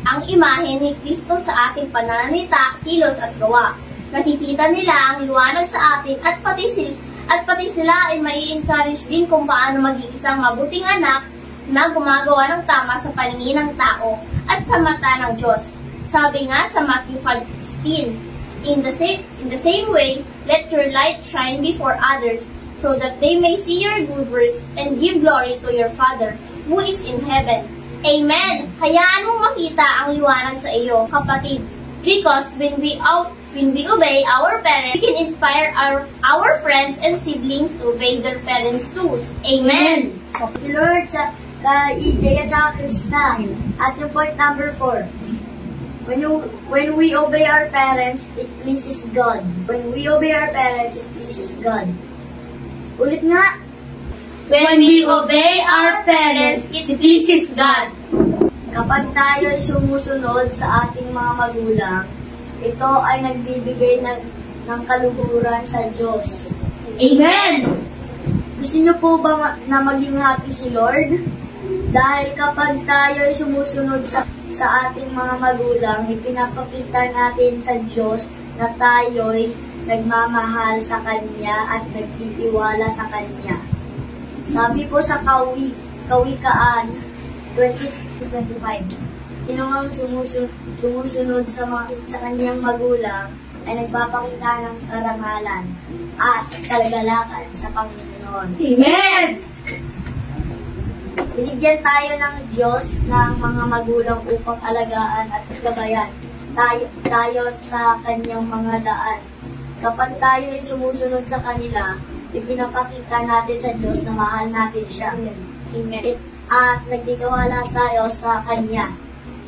ang imahe ni Kristo sa ating pananalita, kilos at gawa. Nakikita nila ang liwanag sa atin at pati sila ay mai-encourage din kung paano maging isang mabuting anak na gumagawa ng tama sa paningin ng tao at sa mata ng Diyos. Sabi nga sa Matthew 5:16, In the same way, let your light shine before others, so that they may see your good works and give glory to your Father who is in heaven. Amen! Hayaan mong makita ang liwanag sa iyo, kapatid. Because when we obey our parents, we can inspire our friends and siblings to obey their parents too. Amen! Thank you, Lord, sa EJ at saka Krista. At yung point number 4. When we obey our parents, it pleases God. When we obey our parents, it pleases God. Ulit nga. When we obey our parents, it pleases God. Kapag tayo ay sumusunod sa ating mga magulang, ito ay nagbibigay ng kaluhuran sa Diyos. Amen! Gusto niyo po ba na maging happy si Lord? Dahil kapag tayo ay sumusunod sa ating mga magulang, ipinapakita natin sa Diyos na tayo'y nagmamahal sa Kanya at nagtitiwala sa Kanya. Sabi po sa Kawikaan 20:25, sino ang sumusunod sa Kanyang magulang ay nagpapakita ng karangalan at kalagalakan sa Panginoon. Amen! Binigyan tayo ng Diyos ng mga magulang upang alagaan at gabayan tayo sa kanyang mga daan. Kapag tayo ay sumusunod sa kanila, ipinapakita natin sa Diyos na mahal natin siya. Amen. At nagtitiwala tayo sa Kanya.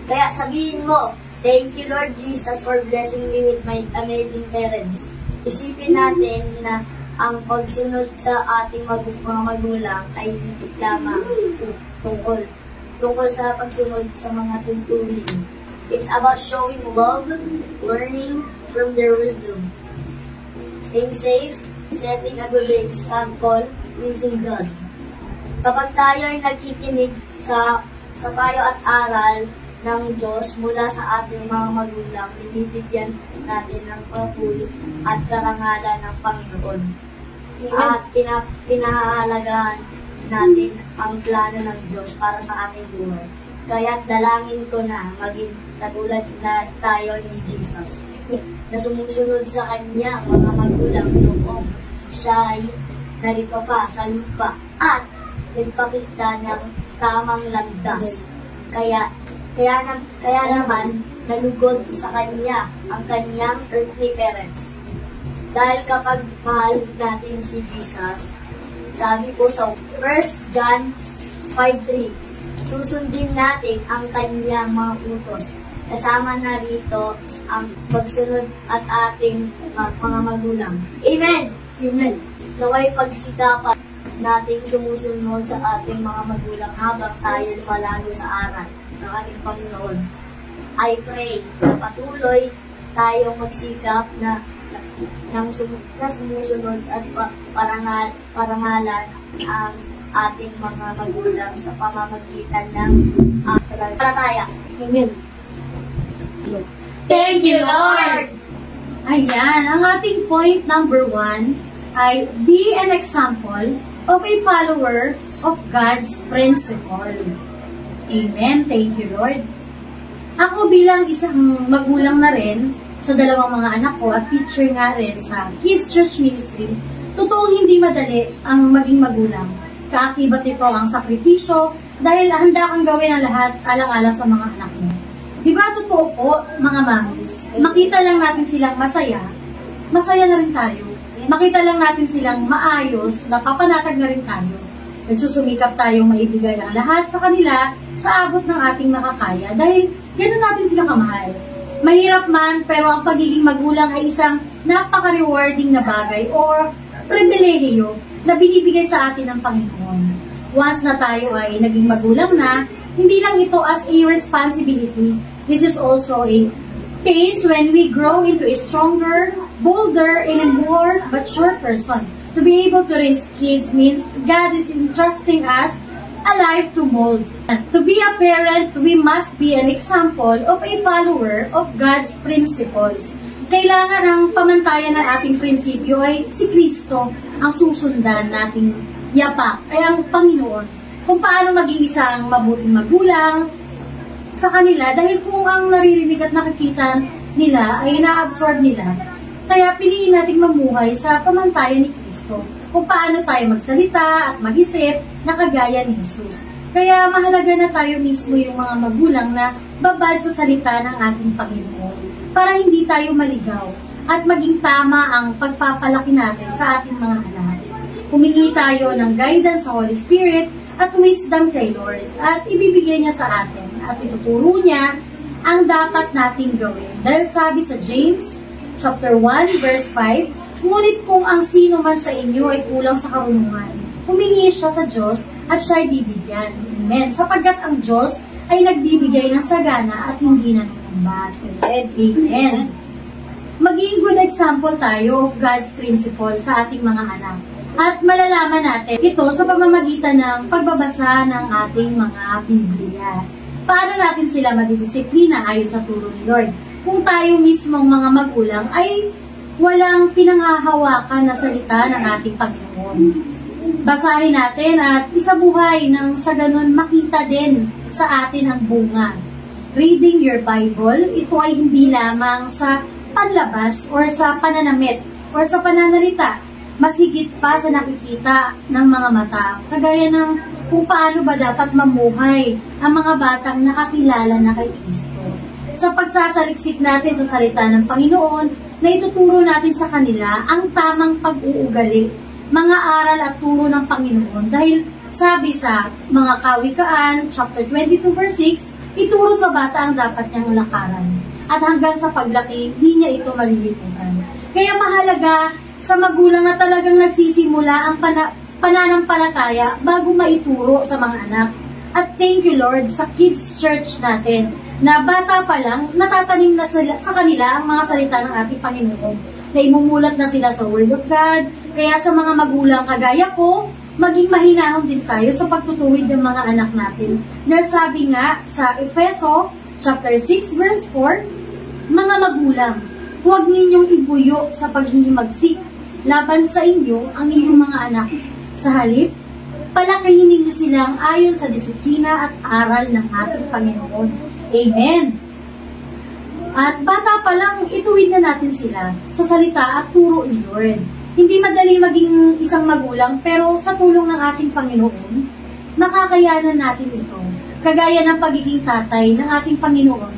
Kaya sabihin mo, thank you Lord Jesus for blessing me with my amazing parents. Isipin natin na ang pagsunod sa ating mga magulang ay hindi lamang tungkol sa pagsunod sa mga tuntunin. It's about showing love, learning from their wisdom, staying safe, setting a good example, pleasing God. Kapag tayo ay nagkikinig sa payo at aral ng Diyos mula sa ating mga magulang, ibibigyan natin ng papuri at karangalan ng Panginoon. At pinahahalagahan natin ang plano ng Diyos para sa ating buhay. Kaya't dalangin ko na maging katulad na tayo ni Jesus, na sumusunod sa Kanya mga magulang noong siya ay narito pa sa lupa at nagpakita ng tamang landas. Kaya naman nalugod sa Kanya ang Kanyang earthly parents. Dahil kapag mahal natin si Jesus, sabi po sa 1 John 5:3, susundin natin ang Kanyang mga utos. Kasama na rito ang pagsunod at ating mga magulang. Amen! Amen! Naway pagsikapan nating sumusunod sa ating mga magulang habang tayo lumalago sa aral ng ating Panginoon. I pray na patuloy tayong magsikap na sumusunod at parangalan ang ating mga magulang sa pamamagitan ng palataya. Amen. Thank you, Lord! Ayan, ang ating point number 1 ay be an example of a follower of God's principle. Amen. Thank you, Lord. Ako bilang isang magulang na rin sa dalawang mga anak ko at teacher nga rin sa Kids Church Ministry, totoong hindi madali ang maging magulang. Kaakibat ito ang sakripisyo dahil handa kang gawin ang lahat alang-alang sa mga anak mo. Diba totoo po, mga mamis? Makita lang natin silang masaya, masaya na rin tayo. Makita lang natin silang maayos, napapanatag na rin tayo. Nagsusumikap tayong maibigay ang lahat sa kanila sa abot ng ating makakaya dahil gano'n natin sila kamahal. Mahirap man, pero ang pagiging magulang ay isang napaka-rewarding na bagay o pribilehiyo na binibigay sa atin ng Panginoon. Once na tayo ay naging magulang na, hindi lang ito as a responsibility. This is also a phase when we grow into a stronger, bolder, and a more mature person. To be able to raise kids means God is entrusting us a life to mold. To be a parent, we must be an example of a follower of God's principles. Kailangan ang pamantayan ng ating prinsipyo ay si Kristo ang susundan nating yapak, ay ang Panginoon. Kung paano maging isang mabuting magulang sa kanila dahil kung ang naririnig at nakikita nila ay na-absorb nila. Kaya piliin nating mamuhay sa pamantayan ni Kristo kung paano tayo magsalita at mag-isip na kagaya ni Jesus. Kaya mahalaga na tayo mismo yung mga magulang na babad sa salita ng ating Panginoon para hindi tayo maligaw at maging tama ang pagpapalaki natin sa ating mga anak. Humingi tayo ng guidance sa Holy Spirit at wisdom kay Lord at ibibigay niya sa atin at ituturo niya ang dapat nating gawin. Dahil sabi sa James chapter 1 verse 5, ngunit kung ang sino man sa inyo ay kulang sa karunungan, humingi siya sa Diyos at siya ay bibigyan. Amen. Sapagkat ang Diyos ay nagbibigay ng sagana at hindi nanunumbat. Amen. Maging good example tayo of God's principle sa ating mga anak. At malalaman natin ito sa pamamagitan ng pagbabasa ng ating mga Biblia. Paano natin sila madidisiplina ayon sa turo ni Lord? Kung tayo mismong mga magulang ay walang pinanghahawakan na salita ng ating Panginoon. Basahin natin at isabuhay nang sa ganun makita din sa atin ang bunga. Reading your Bible, ito ay hindi lamang sa panlabas or sa pananamit or sa pananalita, mas higit pa sa nakikita ng mga mata, kagaya ng kung paano ba dapat mamuhay ang mga batang nakakilala na kay Kristo. Sa pagsasaliksik natin sa salita ng Panginoon, na ituturo natin sa kanila ang tamang pag-uugali, mga aral at turo ng Panginoon. Dahil sabi sa mga Kawikaan, chapter 22 verse 6, ituro sa bata ang dapat niyang lakaran. At hanggang sa paglaki, hindi niya ito malilimutan. Kaya mahalaga sa magulang na talagang nagsisimula ang pananampalataya bago maituro sa mga anak. At thank you Lord sa kids church natin na bata pa lang natatanim na sa kanila ang mga salita ng ating Panginoon. Na imumulat na sila sa Word of God. Kaya sa mga magulang kagaya ko, maging mahinahon din tayo sa pagtutuwid ng mga anak natin. Na sabi nga sa Efeso chapter 6 verse 4, mga magulang, huwag ninyong ibuyo sa paghihimagsik laban sa inyo ang inyong mga anak. Sa halip, palakihin ninyo silang ayon sa disiplina at aral ng ating Panginoon. Amen. At bata pa lang, ituwid na natin sila sa salita at turo ni Lord. Hindi madali maging isang magulang, pero sa tulong ng ating Panginoon, makakayanan natin ito. Kagaya ng pagiging tatay ng ating Panginoon,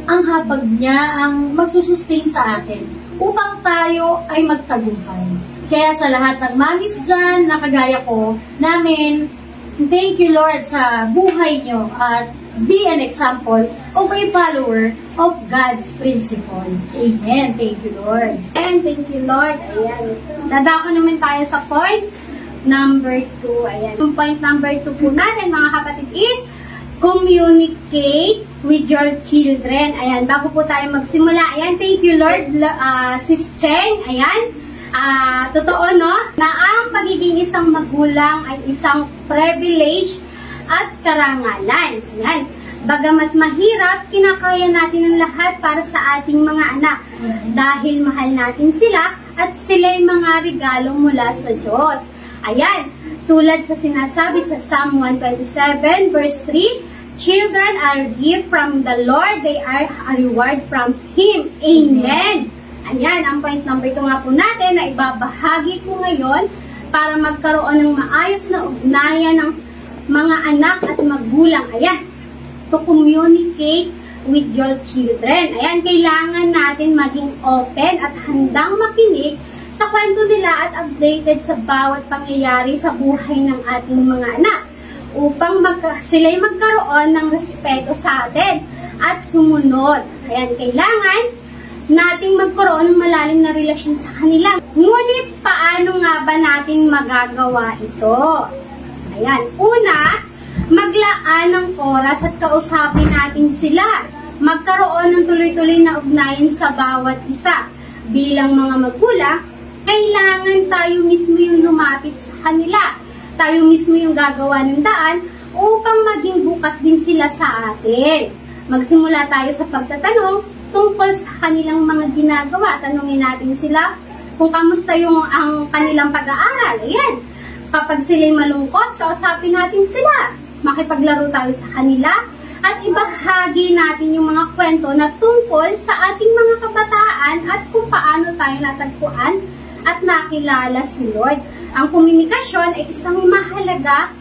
ang habag niya ang magsusustain sa atin upang tayo ay magtagumpay. Kaya sa lahat ng mamis dyan na kagaya ko, namin, thank you Lord sa buhay nyo at be an example of a follower of God's principle. Amen. Thank you Lord. And thank you Lord. Ayan. Dadako naman tayo sa point number 2. Ayan. Yung point number 2 po natin mga kapatid is communicate with your children. Ayan, bago po tayo magsimula. Ayan, thank you Lord, Sis Cheng. Ayan, totoo no, na ang pagiging isang magulang ay isang privilege at karangalan. Ayan, bagamat mahirap, kinakaya natin ang lahat para sa ating mga anak. Dahil mahal natin sila at sila'y mga regalo mula sa Diyos. Ayan, tulad sa sinasabi sa Psalm 127 verse 3, children are a gift from the Lord, they are a reward from Him. Amen. Ayan, ang point number 2 nga po natin na ibabahagi ko ngayon para magkaroon ng maayos na ugnayan ng mga anak at magulang. Ayan, to communicate with your children. Ayan, kailangan natin maging open at handang makinig sa kwento nila at updated sa bawat pangyayari sa buhay ng ating mga anak upang sila'y magkaroon ng respeto sa atin at sumunod. Ayan, kailangan nating magkaroon ng malalim na relasyon sa kanila. Ngunit, paano nga ba natin magagawa ito? Ayan, una, maglaan ng oras at kausapin natin sila. Magkaroon ng tuloy-tuloy na ugnayan sa bawat isa. Bilang mga magulang, kailangan tayo mismo yung lumapit sa kanila. Tayo mismo yung gagawa ng daan upang maging bukas din sila sa atin. Magsimula tayo sa pagtatanong tungkol sa kanilang mga ginagawa. Tanungin natin sila kung kamusta yung ang kanilang pag-aaral. Ayan. Kapag sila'y malungkot, kausapin natin sila. Makipaglaro tayo sa kanila at ibahagi natin yung mga kwento na tungkol sa ating mga kabataan at kung paano tayo natagpuan at nakilala si Lord. Ang komunikasyon ay isang mahalaga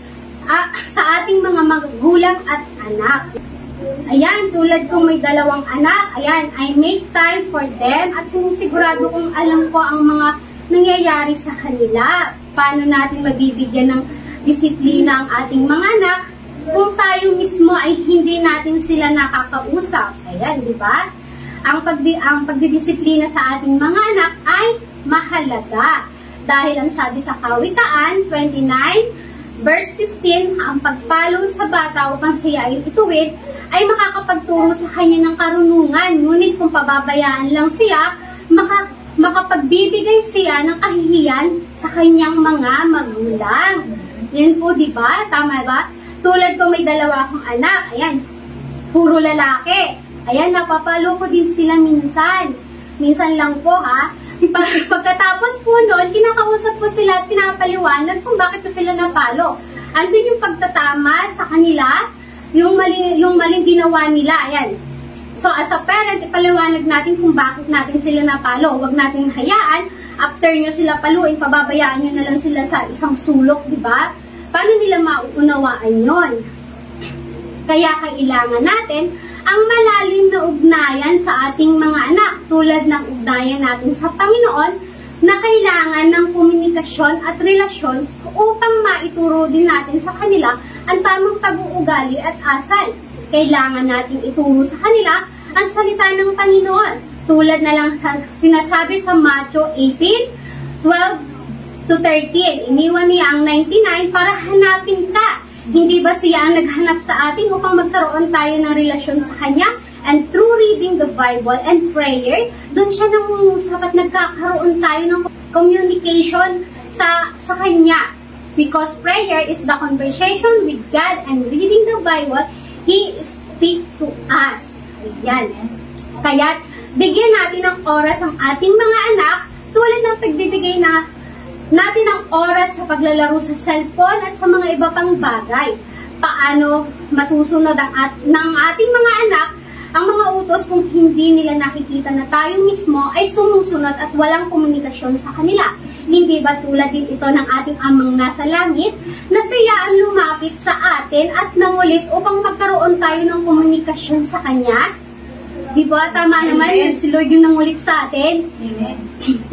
sa ating mga magulang at anak. Ayan, tulad kong may 2 anak, ayan, I make time for them at sinisigurado kong alam ko ang mga nangyayari sa kanila. Paano natin mabibigyan ng disiplina ang ating mga anak kung tayo mismo ay hindi natin sila nakakausap. Ayan, di ba? Ang pagdidisiplina sa ating mga anak ay mahalaga. Dahil ang sabi sa Kawikaan 29 verse 15, ang pagpalo sa bata upang siya ay ituwid ay makakapagturo sa kanya ng karunungan. Ngunit kung pababayaan lang siya, makapagbibigay siya ng kahihiyan sa kanyang mga magulang. Yan po, di ba? Tama ba? Tulad ko may 2 akong anak, ayan, puro lalaki. Ayan, napapalo ko din sila minsan. Minsan lang po ha. Pagkatapos po noon, kinakausap ko sila at pinapaliwanag kung bakit ko sila napalo. Andun yung pagtatama sa kanila, yung maling ginawa nila. Ayan. So, as a parent, ipaliwanag natin kung bakit natin sila napalo. Huwag natin hayaan, after nyo sila paluin, pababayaan nyo na lang sila sa isang sulok, di ba? paano nila mauunawaan yon? Kaya kailangan natin ang malalim na ugnayan sa ating mga anak, tulad ng ugnayan natin sa Panginoon, na kailangan ng komunikasyon at relasyon upang maituro din natin sa kanila ang tamang pag-uugali at asal. Kailangan natin ituro sa kanila ang salita ng Panginoon, tulad na lang sa sinasabi sa Matthew 18:12-13. Iniwan niya ang 99 para hanapin ka. Hindi ba siya ang naghanap sa atin upang magkaroon tayo ng relasyon sa Kanya? And through reading the Bible and prayer, doon siya nangungusap at nagkakaroon tayo ng communication sa Kanya. Because prayer is the conversation with God, and reading the Bible, He speaks to us. Ayan. Kaya, bigyan natin ng oras ang ating mga anak, tulad ng pagbibigay natin ng oras sa paglalaro sa cellphone at sa mga iba pang bagay. Paano masusunod ng ating mga anak ang mga utos kung hindi nila nakikita na tayo mismo ay sumusunod at walang komunikasyon sa kanila? Hindi ba tulad din ito ng ating amang nasa langit na siya ang lumapit sa atin at nangulit upang magkaroon tayo ng komunikasyon sa Kanya? Di ba? Tama naman yun, si Lord yung nangulit sa atin. Amen.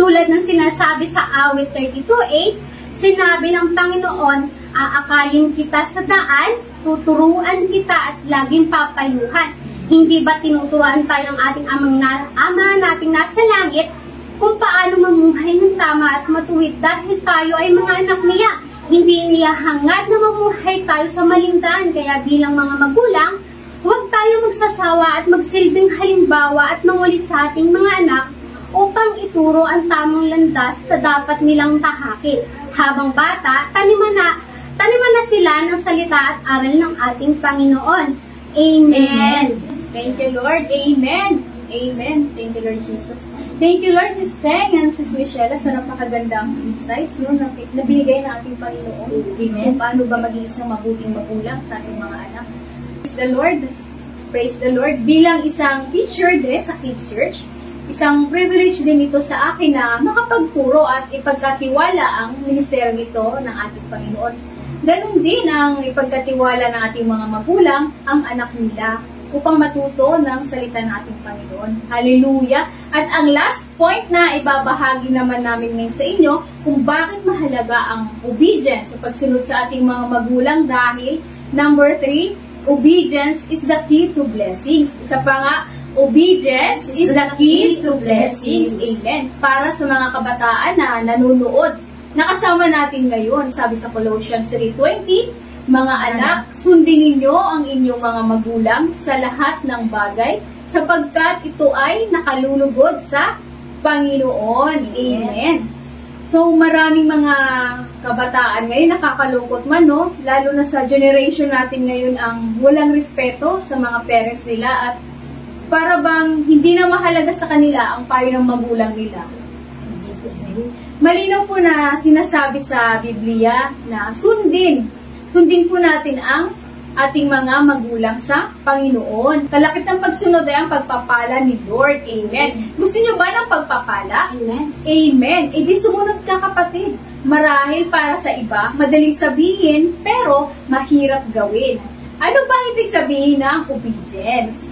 Tulad ng sinasabi sa awit 32:8, sinabi ng Panginoon, aakayin kita sa daan, tuturuan kita at laging papayuhan. Hindi ba tinuturuan tayo ng ating ama nating nasa langit kung paano mamuhay ng tama at matuwid dahil tayo ay mga anak niya? Hindi niya hangad na mamuhay tayo sa malindahan, kaya bilang mga magulang, huwag tayo magsasawa at magsilbing halimbawa at mangulit sa ating mga anak upang ituro ang tamang landas na dapat nilang tahakin. Habang bata, taniman na sila ng salita at aral ng ating Panginoon. Amen. Thank you, Lord. Amen. Amen. Thank you, Lord Jesus. Thank you, Lord, Sis Cheng and Sis Michelle sa napakagandang insights na binigay ng ating Panginoon. Amen. Kung paano ba maging isang mabuting magulang sa ating mga anak. Praise the Lord. Praise the Lord. Bilang isang teacher din sa Kids Church, isang privilege din ito sa akin na makapagturo at ipagkatiwala ang ministeryo nito ng ating Panginoon. Ganon din ang ipagkatiwala ng ating mga magulang ang anak nila upang matuto ng salita ng ating Panginoon. Hallelujah! At ang last point na ibabahagi naman namin ngayon sa inyo kung bakit mahalaga ang obedience sa pagsunod sa ating mga magulang dahil number 3, obedience is the key to blessings. Isa pa nga, obedience is the key to blessings. Amen. Para sa mga kabataan na nanonood, nakasama natin ngayon, sabi sa Colossians 3:20, mga anak, sundin ninyo ang inyong mga magulang sa lahat ng bagay, sapagkat ito ay nakalulugod sa Panginoon. Amen. So, maraming mga kabataan ngayon, nakakalungkot man, no? Lalo na sa generation natin ngayon ang walang respeto sa mga parents nila at para bang hindi na mahalaga sa kanila ang payo ng magulang nila. In Jesus' name. Malinaw po na sinasabi sa Biblia na sundin po natin ang ating mga magulang sa Panginoon. Kalakip ng pagsunod ay ang pagpapala ni Lord. Amen. Gusto niyo ba ng pagpapala? Amen. Amen. E di sumunod ka, kapatid. Marahil para sa iba, madaling sabihin, pero mahirap gawin. Ano ba ibig sabihin ng obedience?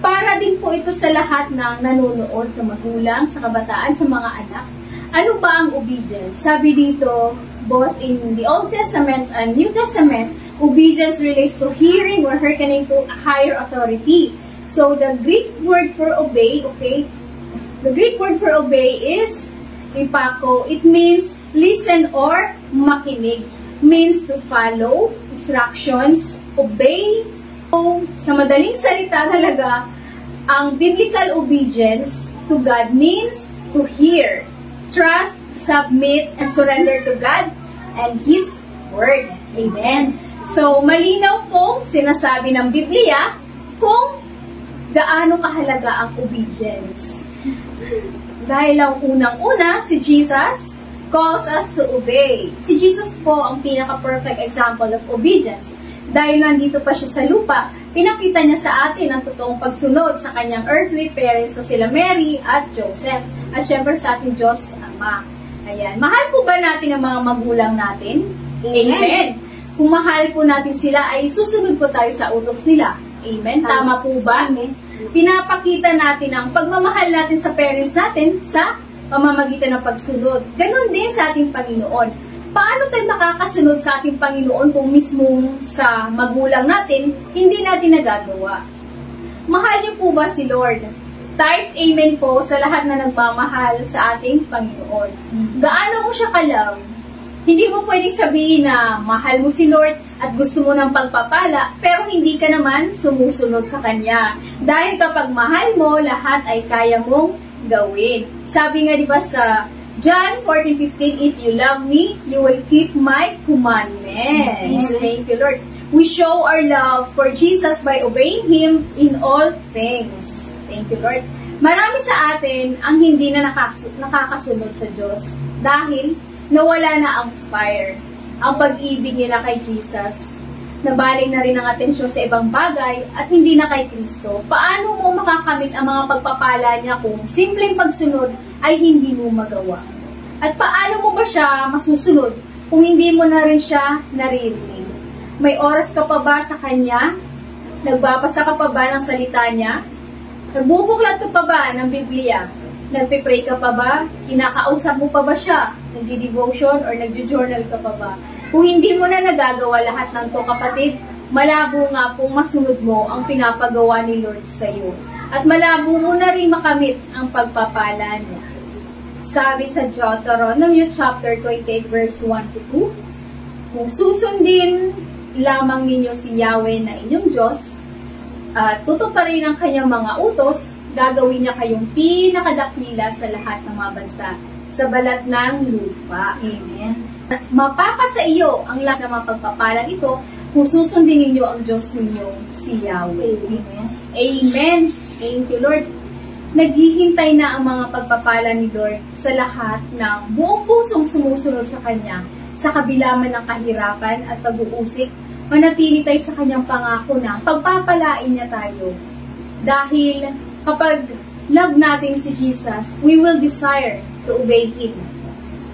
Para din po ito sa lahat ng nanonood, sa magulang, sa kabataan, sa mga anak. Ano ba ang obedience? Sabi dito, both in the Old Testament and New Testament, obedience relates to hearing or hearkening to a higher authority. So the Greek word for obey, okay? The Greek word for obey is ipako. It means listen or makinig. Means to follow instructions, obey. So, sa madaling salita talaga, ang biblical obedience to God means to hear, trust, submit, and surrender to God and His Word. Amen. So, malinaw pong sinasabi ng Biblia kung gaano kahalaga ang obedience. Dahil ang unang-una, si Jesus calls us to obey. Si Jesus po ang pinaka-perfect example of obedience. Dahil nandito pa siya sa lupa, pinakita niya sa atin ang totoong pagsunod sa kanyang earthly parents na sila Mary at Joseph. At syempre sa ating Diyos Ama. Ayan. Mahal po ba natin ang mga magulang natin? Amen. kung mahal po natin sila, ay susunod po tayo sa utos nila. Amen? Tama po ba? Amen. Pinapakita natin ang pagmamahal natin sa parents natin sa pamamagitan ng pagsunod. Ganon din sa ating Panginoon. Paano tayo makakasunod sa ating Panginoon kung mismong sa magulang natin, hindi natin nagagawa? Mahal niyo po ba si Lord? Type amen po sa lahat na nagmamahal sa ating Panginoon. Gaano mo siya ka-love? Hindi mo pwedeng sabihin na mahal mo si Lord at gusto mo ng pagpapala, pero hindi ka naman sumusunod sa Kanya. Dahil kapag mahal mo, lahat ay kaya mong gawin. Sabi nga diba sa John 14:15, if you love me, you will keep my commandments. Thank you, Lord. We show our love for Jesus by obeying Him in all things. Thank you, Lord. Marami sa atin ang hindi na nakakasunod sa Diyos dahil nawala na ang fire, ang pag-ibig nila kay Jesus. Nabaling na rin ang atensyon sa ibang bagay at hindi na kay Kristo. Paano mo makakamit ang mga pagpapala niya kung simpleng pagsunod ay hindi mo magawa? At paano mo ba siya masusunod kung hindi mo na rin siya naririnig? May oras ka pa ba sa Kanya? Nagbabasa ka pa ba ng salita niya? Nagbubuklat ka pa ba ng Biblia? Nagpe-pray ka pa ba? Kinakausap mo pa ba siya? Nagdi-devotion or nagjo-journal ka pa ba? Kung hindi mo na nagagawa lahat ng to, kapatid, malabo nga kung masunod mo ang pinapagawa ni Lord sa iyo. At malabo mo na rin makamit ang pagpapala niya. Sabi sa Deuteronomy chapter 28 verse 1-2, kung susundin lamang ninyo si Yahweh na inyong Diyos, at tutuparin ang kanyang mga utos, gagawin niya kayong pinakadakila sa lahat ng mga bansa sa balat ng lupa. Amen. Mapapasa iyo ang lahat ng mga pagpapalang ito kung susundin ninyo ang Diyos ninyong si Yahweh. Amen. Amen. Thank you, Lord. Naghihintay na ang mga pagpapala ni Lord sa lahat ng buong pusong sumusunod sa Kanya, sa kabila man ng kahirapan at pag-uusik, manatili tayo sa Kanyang pangako na pagpapalain niya tayo. Dahil kapag love natin si Jesus, we will desire to obey Him.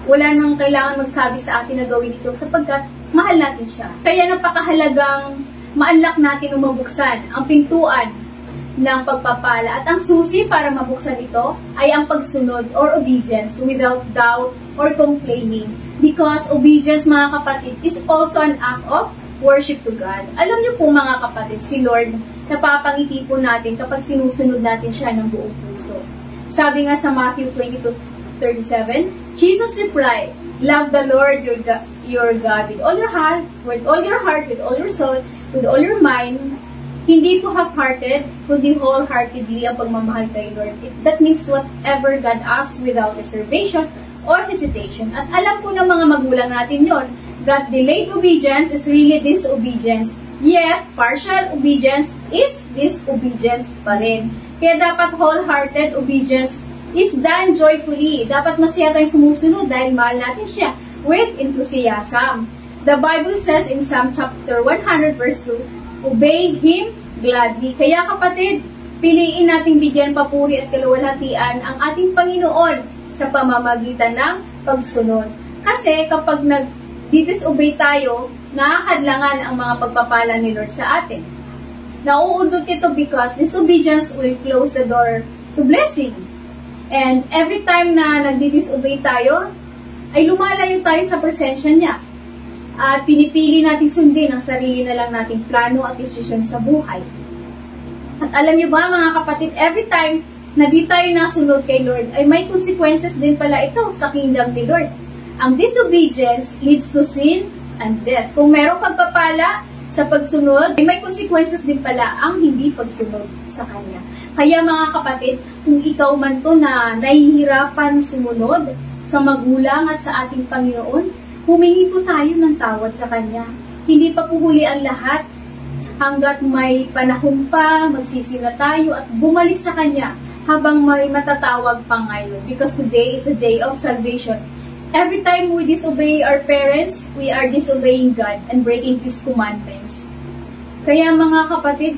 Wala nang kailangan magsabi sa atin na gawin ito sapagkat mahal natin siya. Kaya napakahalagang ma-unlock natin o mabuksan ang pintuan ng pagpapala at ang susi para mabuksan ito ay ang pagsunod or obedience without doubt or complaining. Because obedience, mga kapatid, is also an act of worship to God. Alam niyo po, mga kapatid, si Lord, napapangiti po natin kapag sinusunod natin siya ng buong puso. Sabi nga sa Matthew 22:37, Jesus replied, love the Lord your God with all your heart, with all your soul, with all your mind. Hindi po half-hearted, kundi wholeheartedly ang pagmamahal kay Lord. That means whatever God asks without reservation or hesitation. At alam po ng mga magulang natin yon, that delayed obedience is really disobedience. Yet, partial obedience is disobedience pa rin. Kaya dapat wholehearted obedience is done joyfully. Dapat masaya tayong sumusunod dahil mahal natin siya with enthusiasm. The Bible says in Psalm chapter 100 verse 2, obey Him gladly. Kaya kapatid, piliin nating bigyan papuri at kaluwalhatian ang ating Panginoon sa pamamagitan ng pagsunod. Kasi kapag nag-disobey tayo, nakakadlangan ang mga pagpapala ni Lord sa atin. Nauundot ito because disobedience will close the door to blessing. And every time na nag-disobey tayo, ay lumalayo tayo sa presensya niya. At pinipili natin sundin ang sarili na lang nating plano at desisyon sa buhay. At alam niyo ba, mga kapatid, every time na di tayo nasunod kay Lord, ay may consequences din pala ito sa kingdom ni Lord. Ang disobedience leads to sin and death. Kung merong pagpapala sa pagsunod, ay may consequences din pala ang hindi pagsunod sa Kanya. Kaya mga kapatid, kung ikaw man to na nahihirapan sumunod sa magulang at sa ating Panginoon, humingi po tayo ng tawad sa Kanya. Hindi pa po huli ang lahat. Hanggat may panahon pa, magsisi na tayo at bumalik sa Kanya habang may matatawag pa ngayon. Because today is a day of salvation. Every time we disobey our parents, we are disobeying God and breaking His commandments. Kaya mga kapatid,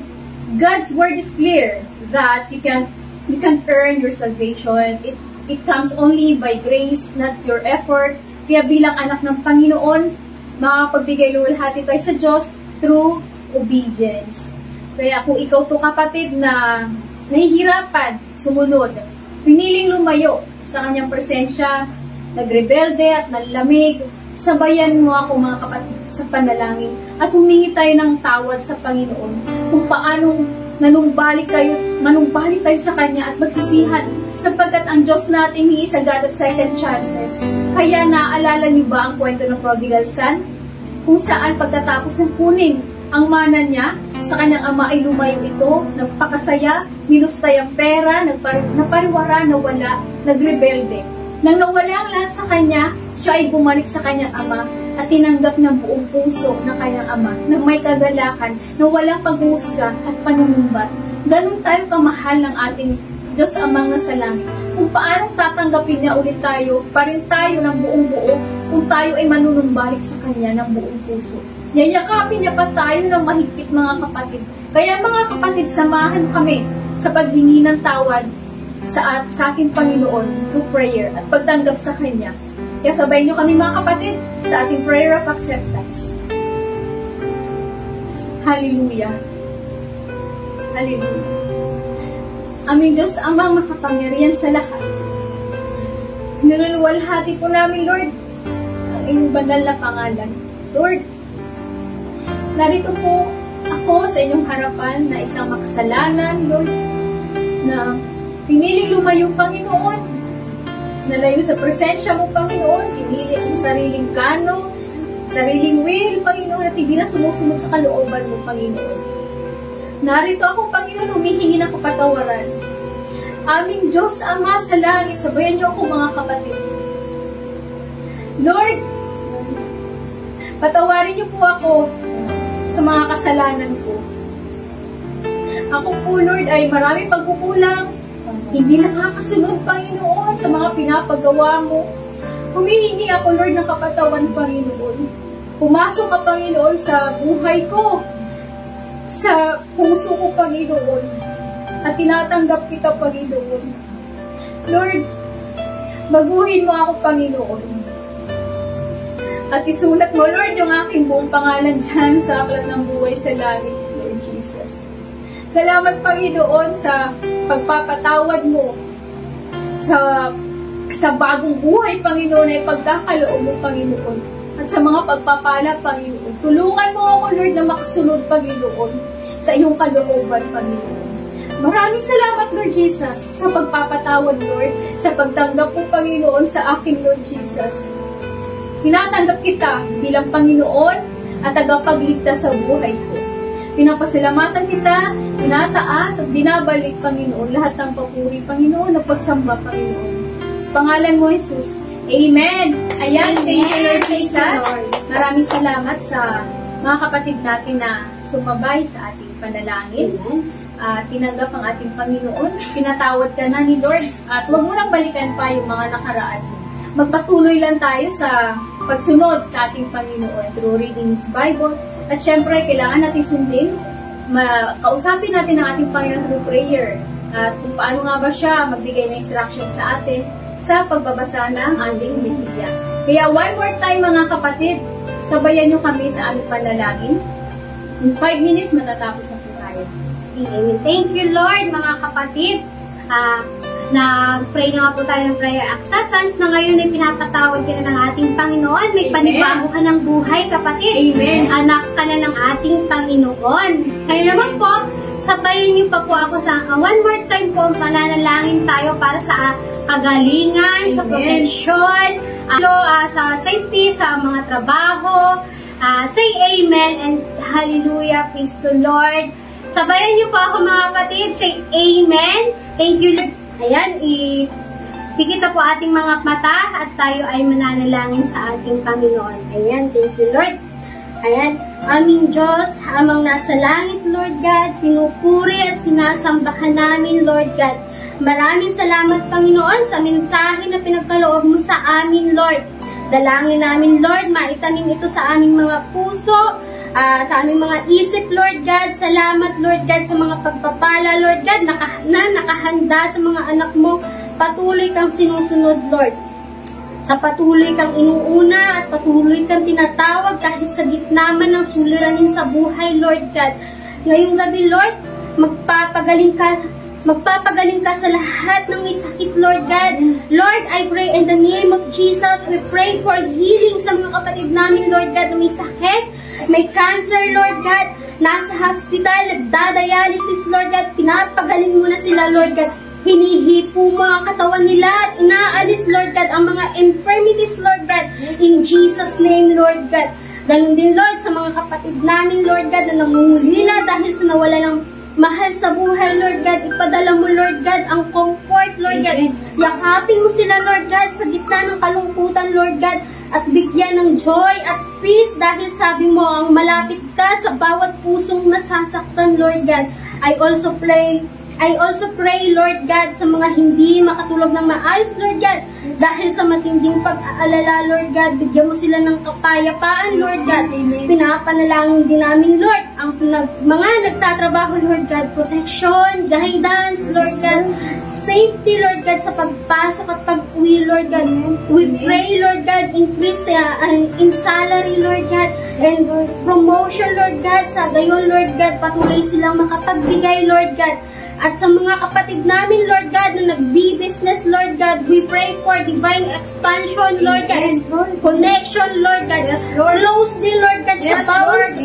God's word is clear that you can earn your salvation. It comes only by grace, not your effort. Kaya bilang anak ng Panginoon, Makakapagbigay luwalhati tayo sa Diyos through obedience. Kaya kung ikaw to kapatid na nahihirapan, sumunod, piniling lumayo sa kanyang presensya, nagrebelde at nanlamig, sabayan mo ako mga kapatid sa panalangin at humingi tayo ng tawad sa Panginoon kung paanong manumbalik tayo sa Kanya at magsisihan sapagkat ang Diyos natin, He is a God of second chances. Kaya naaalala niyo ba ang kwento ng prodigal son? Kung saan pagkatapos ng kunin ang mana niya sa kanyang ama ay lumayo ito, nagpakasaya, minustay ang pera, napariwara, nawala, nagrebelde. Nang nawala ang lahat sa kanya, siya ay bumalik sa kanyang ama at tinanggap ng buong puso ng kanyang ama na may kagalakan, na walang paghuhusga at panunumbat. Ganun tayo kamahal ng ating Diyos Amang nasa langit. Kung paano tatanggapin niya ulit tayo, pa rin tayo ng buong buo, kung tayo ay manunumbalik sa Kanya ng buong puso. Yayakapin niya pa tayo ng mahigpit mga kapatid. Kaya mga kapatid, samahan kami sa paghingi ng tawad sa ating Panginoon through prayer at pagtanggap sa Kanya. Kaya sabay niyo kami mga kapatid sa ating prayer of acceptance. Hallelujah. Hallelujah. Aming Diyos Amang makapangyarihan sa lahat. Niluluwalhati po namin, Lord, ang iyong banal na pangalan. Lord, narito po ako sa inyong harapan na isang makasalanan, Lord, na piniling lumayo, Panginoon, nalayo sa presensya mo, Panginoon, pinili ang sariling plano, sariling will, Panginoon, at hindi na sumusunod sa kalooban mo, Panginoon. Narito ako, Panginoon, humihingi ng kapatawaran. Aming Diyos Ama sa langit, sabayan niyo ako mga kapatid. Lord, patawarin niyo po ako sa mga kasalanan ko. Ako po, Lord, ay maraming pagkukulang, hindi nakakasunod, Panginoon, sa mga pinapagawa mo. Humihingi ako, Lord, ng kapatawan, Panginoon. Pumasok ka, Panginoon, sa buhay ko, sa puso ko, Panginoon, at tinatanggap kita, Panginoon. Lord, baguhin mo ako, Panginoon. At isulat mo, Lord, yung aking buong pangalan dyan sa aklat ng buhay sa langit, Lord Jesus. Salamat, Panginoon, sa pagpapatawad mo, sa bagong buhay, Panginoon, ay pagkakaloob mo, Panginoon, at sa mga pagpapala, Panginoon. Tulungan mo ako, Lord, na makasunod, Panginoon, sa iyong kalooban, Panginoon. Maraming salamat, Lord Jesus, sa pagpapatawad, Lord, sa pagtanggap mo, Panginoon, sa akin, Lord Jesus. Tinatanggap kita bilang Panginoon at tagapagligtas sa buhay ko. Pinapasalamatan kita, tinataas at binabalik, Panginoon, lahat ng papuri, Panginoon, na pagsamba, Panginoon. Sa pangalan mo, Jesus. Amen. Ayan, thank you, Lord Jesus. Maraming salamat sa mga kapatid natin na sumabay sa ating panalangin. Tinanggap ang ating Panginoon. Pinatawad ka na ni Lord. At huwag mo nang balikan pa yung mga nakaraan mo. Magpatuloy lang tayo sa pagsunod sa ating Panginoon through reading His Bible. At syempre, kailangan natin sundin. Kausapin natin ang ating Panginoon through prayer. At kung paano nga ba siya magbigay ng instruction sa atin sa pagbabasa ng ating Biblia. Kaya one more time mga kapatid, sabayan nyo kami sa aming panalangin. In 5 minutes, matatapos na po tayo. Amen. Thank you, Lord, mga kapatid. Nag-pray na nga po tayo ng prayer acceptance na ngayon ay pinapatawad ka na ng ating Panginoon. May panibago ka ng buhay, kapatid. Amen. Anak ka na ng ating Panginoon. Ngayon naman po, sabayin niyo pa po ako sa one more time po, mananalangin tayo para sa kagalingan, sa protection, sa safety, sa mga trabaho. Say amen and hallelujah, praise the Lord. Sabayan niyo po ako mga kapatid, say amen. Thank you, Lord. Ayan, ipikit na po ating mga mata at tayo ay mananalangin sa ating Panginoon. Ayan, thank you, Lord. Ayan, aming Diyos, amang nasa langit, Lord God, pinupuri at sinasamba ka namin, Lord God. Maraming salamat, Panginoon, sa mensahe na pinagkaloob mo sa amin, Lord. Dalangin namin, Lord, maitanim ito sa aming mga puso, sa aming mga isip, Lord God. Salamat, Lord God, sa mga pagpapala, Lord God, na nakahanda sa mga anak mo. Patuloy kang sinusunod, Lord. Sa patuloy kang inuuna at patuloy kang tinatawag kahit sa gitna man ng suliranin sa buhay, Lord God. Ngayong gabi, Lord, magpapagaling ka sa lahat ng may sakit, Lord God. Lord, I pray in the name of Jesus, we pray for healing sa mga kapatid namin, Lord God, na may sakit, may cancer, Lord God, nasa hospital, nagdadialysis, Lord God, pinapagaling mo na sila, Lord God. Hinihipo mga katawan nila at inaalis, Lord God, ang mga infirmities, Lord God, in Jesus' name, Lord God. Ganun din, Lord, sa mga kapatid namin, Lord God, na nangungulila dahil sa nawala ng mahal sa buhay, Lord God. Ipadala mo, Lord God, ang comfort, Lord God. Yakapin mo sila, Lord God, sa gitna ng kalungkutan, Lord God, at bigyan ng joy at peace dahil sabi mo, ang malapit ka sa bawat pusong nasasaktan, Lord God. I also pray, Lord God, sa mga hindi makatulog ng maayos, Lord God. Dahil sa matinding pag-aalala, Lord God, bigyan mo sila ng kapayapaan, Lord God. Pinapanalangin din namin, Lord, ang mga nagtatrabaho, Lord God, protection, guidance, Lord God, safety, Lord God, sa pagpasok at pag-uwi, Lord God. We pray, Lord God, increase in salary, Lord God, and promotion, Lord God. Sa gayon, Lord God, patuloy silang makapagbigay, Lord God. At sa mga kapatid namin, Lord God, na nagbi-business, Lord God, we pray for divine expansion, Lord God, connection, Lord God, close din, Lord God, sa bawat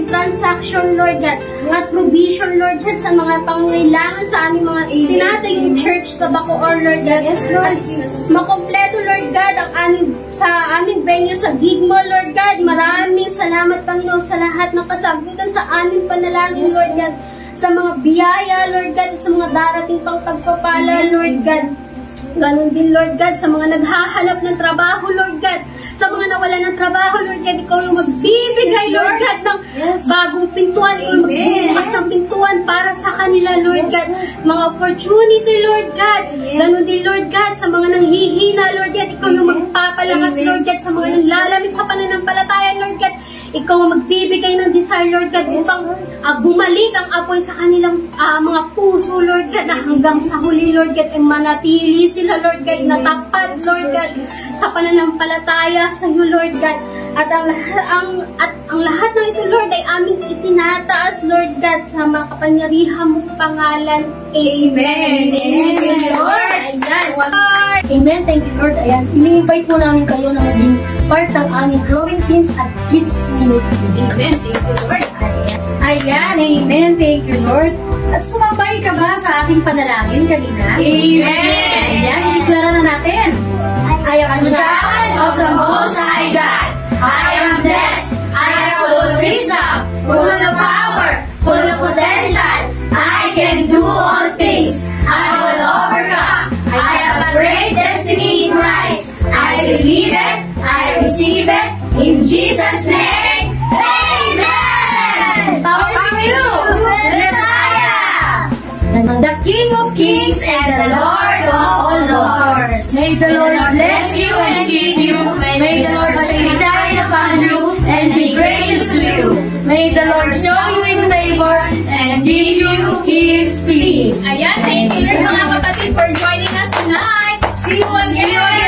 transaction, Lord God, at provision, Lord God, sa mga pangangailangan sa aming mga tinatayong church sa Bacoor, Lord God, at makompleto, Lord God, sa aming venue sa Gigmo, Lord God. Maraming salamat, Panginoon, sa lahat ng kasagutan sa aming panalangin, Lord God, sa mga biyaya, Lord God, sa mga darating pang pagpapala, Lord God. Ganun din, Lord God, sa mga naghahanap ng trabaho, Lord God, sa mga nawala ng trabaho, Lord God, ikaw yung magbibigay, Lord God, ng bagong pintuan, ikaw yung magbubukas ng pintuan para sa kanila, Lord God. Mga opportunity, Lord God. Ganun din, Lord God, sa mga nanghihina, Lord God, ikaw yung magpapalakas, Lord God, sa mga naglalamig sa pananampalataya, Lord God. Ikaw ang magbibigay ng desire, Lord God, upang bumalik ang apoy sa kanilang mga puso, Lord God, na hanggang sa huli, Lord God, ay manatili sila, Lord God, na tapat, Lord God, sa pananampalataya sa iyo, Lord God. At ang lahat ng ito, Lord, ay aming itinataas, Lord God, sa makapangyarihan mong pangalan. Amen. Amen, Lord. Ayan. Amen. Thank you, Lord. Ayan. Ini-invite po namin kayo na maging part ng aming Growing Teens at Kids Ministry. Amen. Thank you, Lord. Ayan. Amen. Thank you, Lord. At sumabay ka ba sa aking panalangin kanina? Amen. Ayan. Ideklara na natin. I am a child of the Most High God. I am blessed. I am full of wisdom, full of power, full of potential. I can do all things. I will overcome. I have a great destiny in Christ. I believe it. I receive it. In Jesus' name. Amen. Power to you, Messiah, the King of Kings and the Lord of all Lords. May the Lord bless you and keep you. May the Lord shine upon you and be gracious to you. May the Lord show you His favor and give you His peace. Ayan, thank you, Lord, mga kapatid, for joining us tonight. See you again.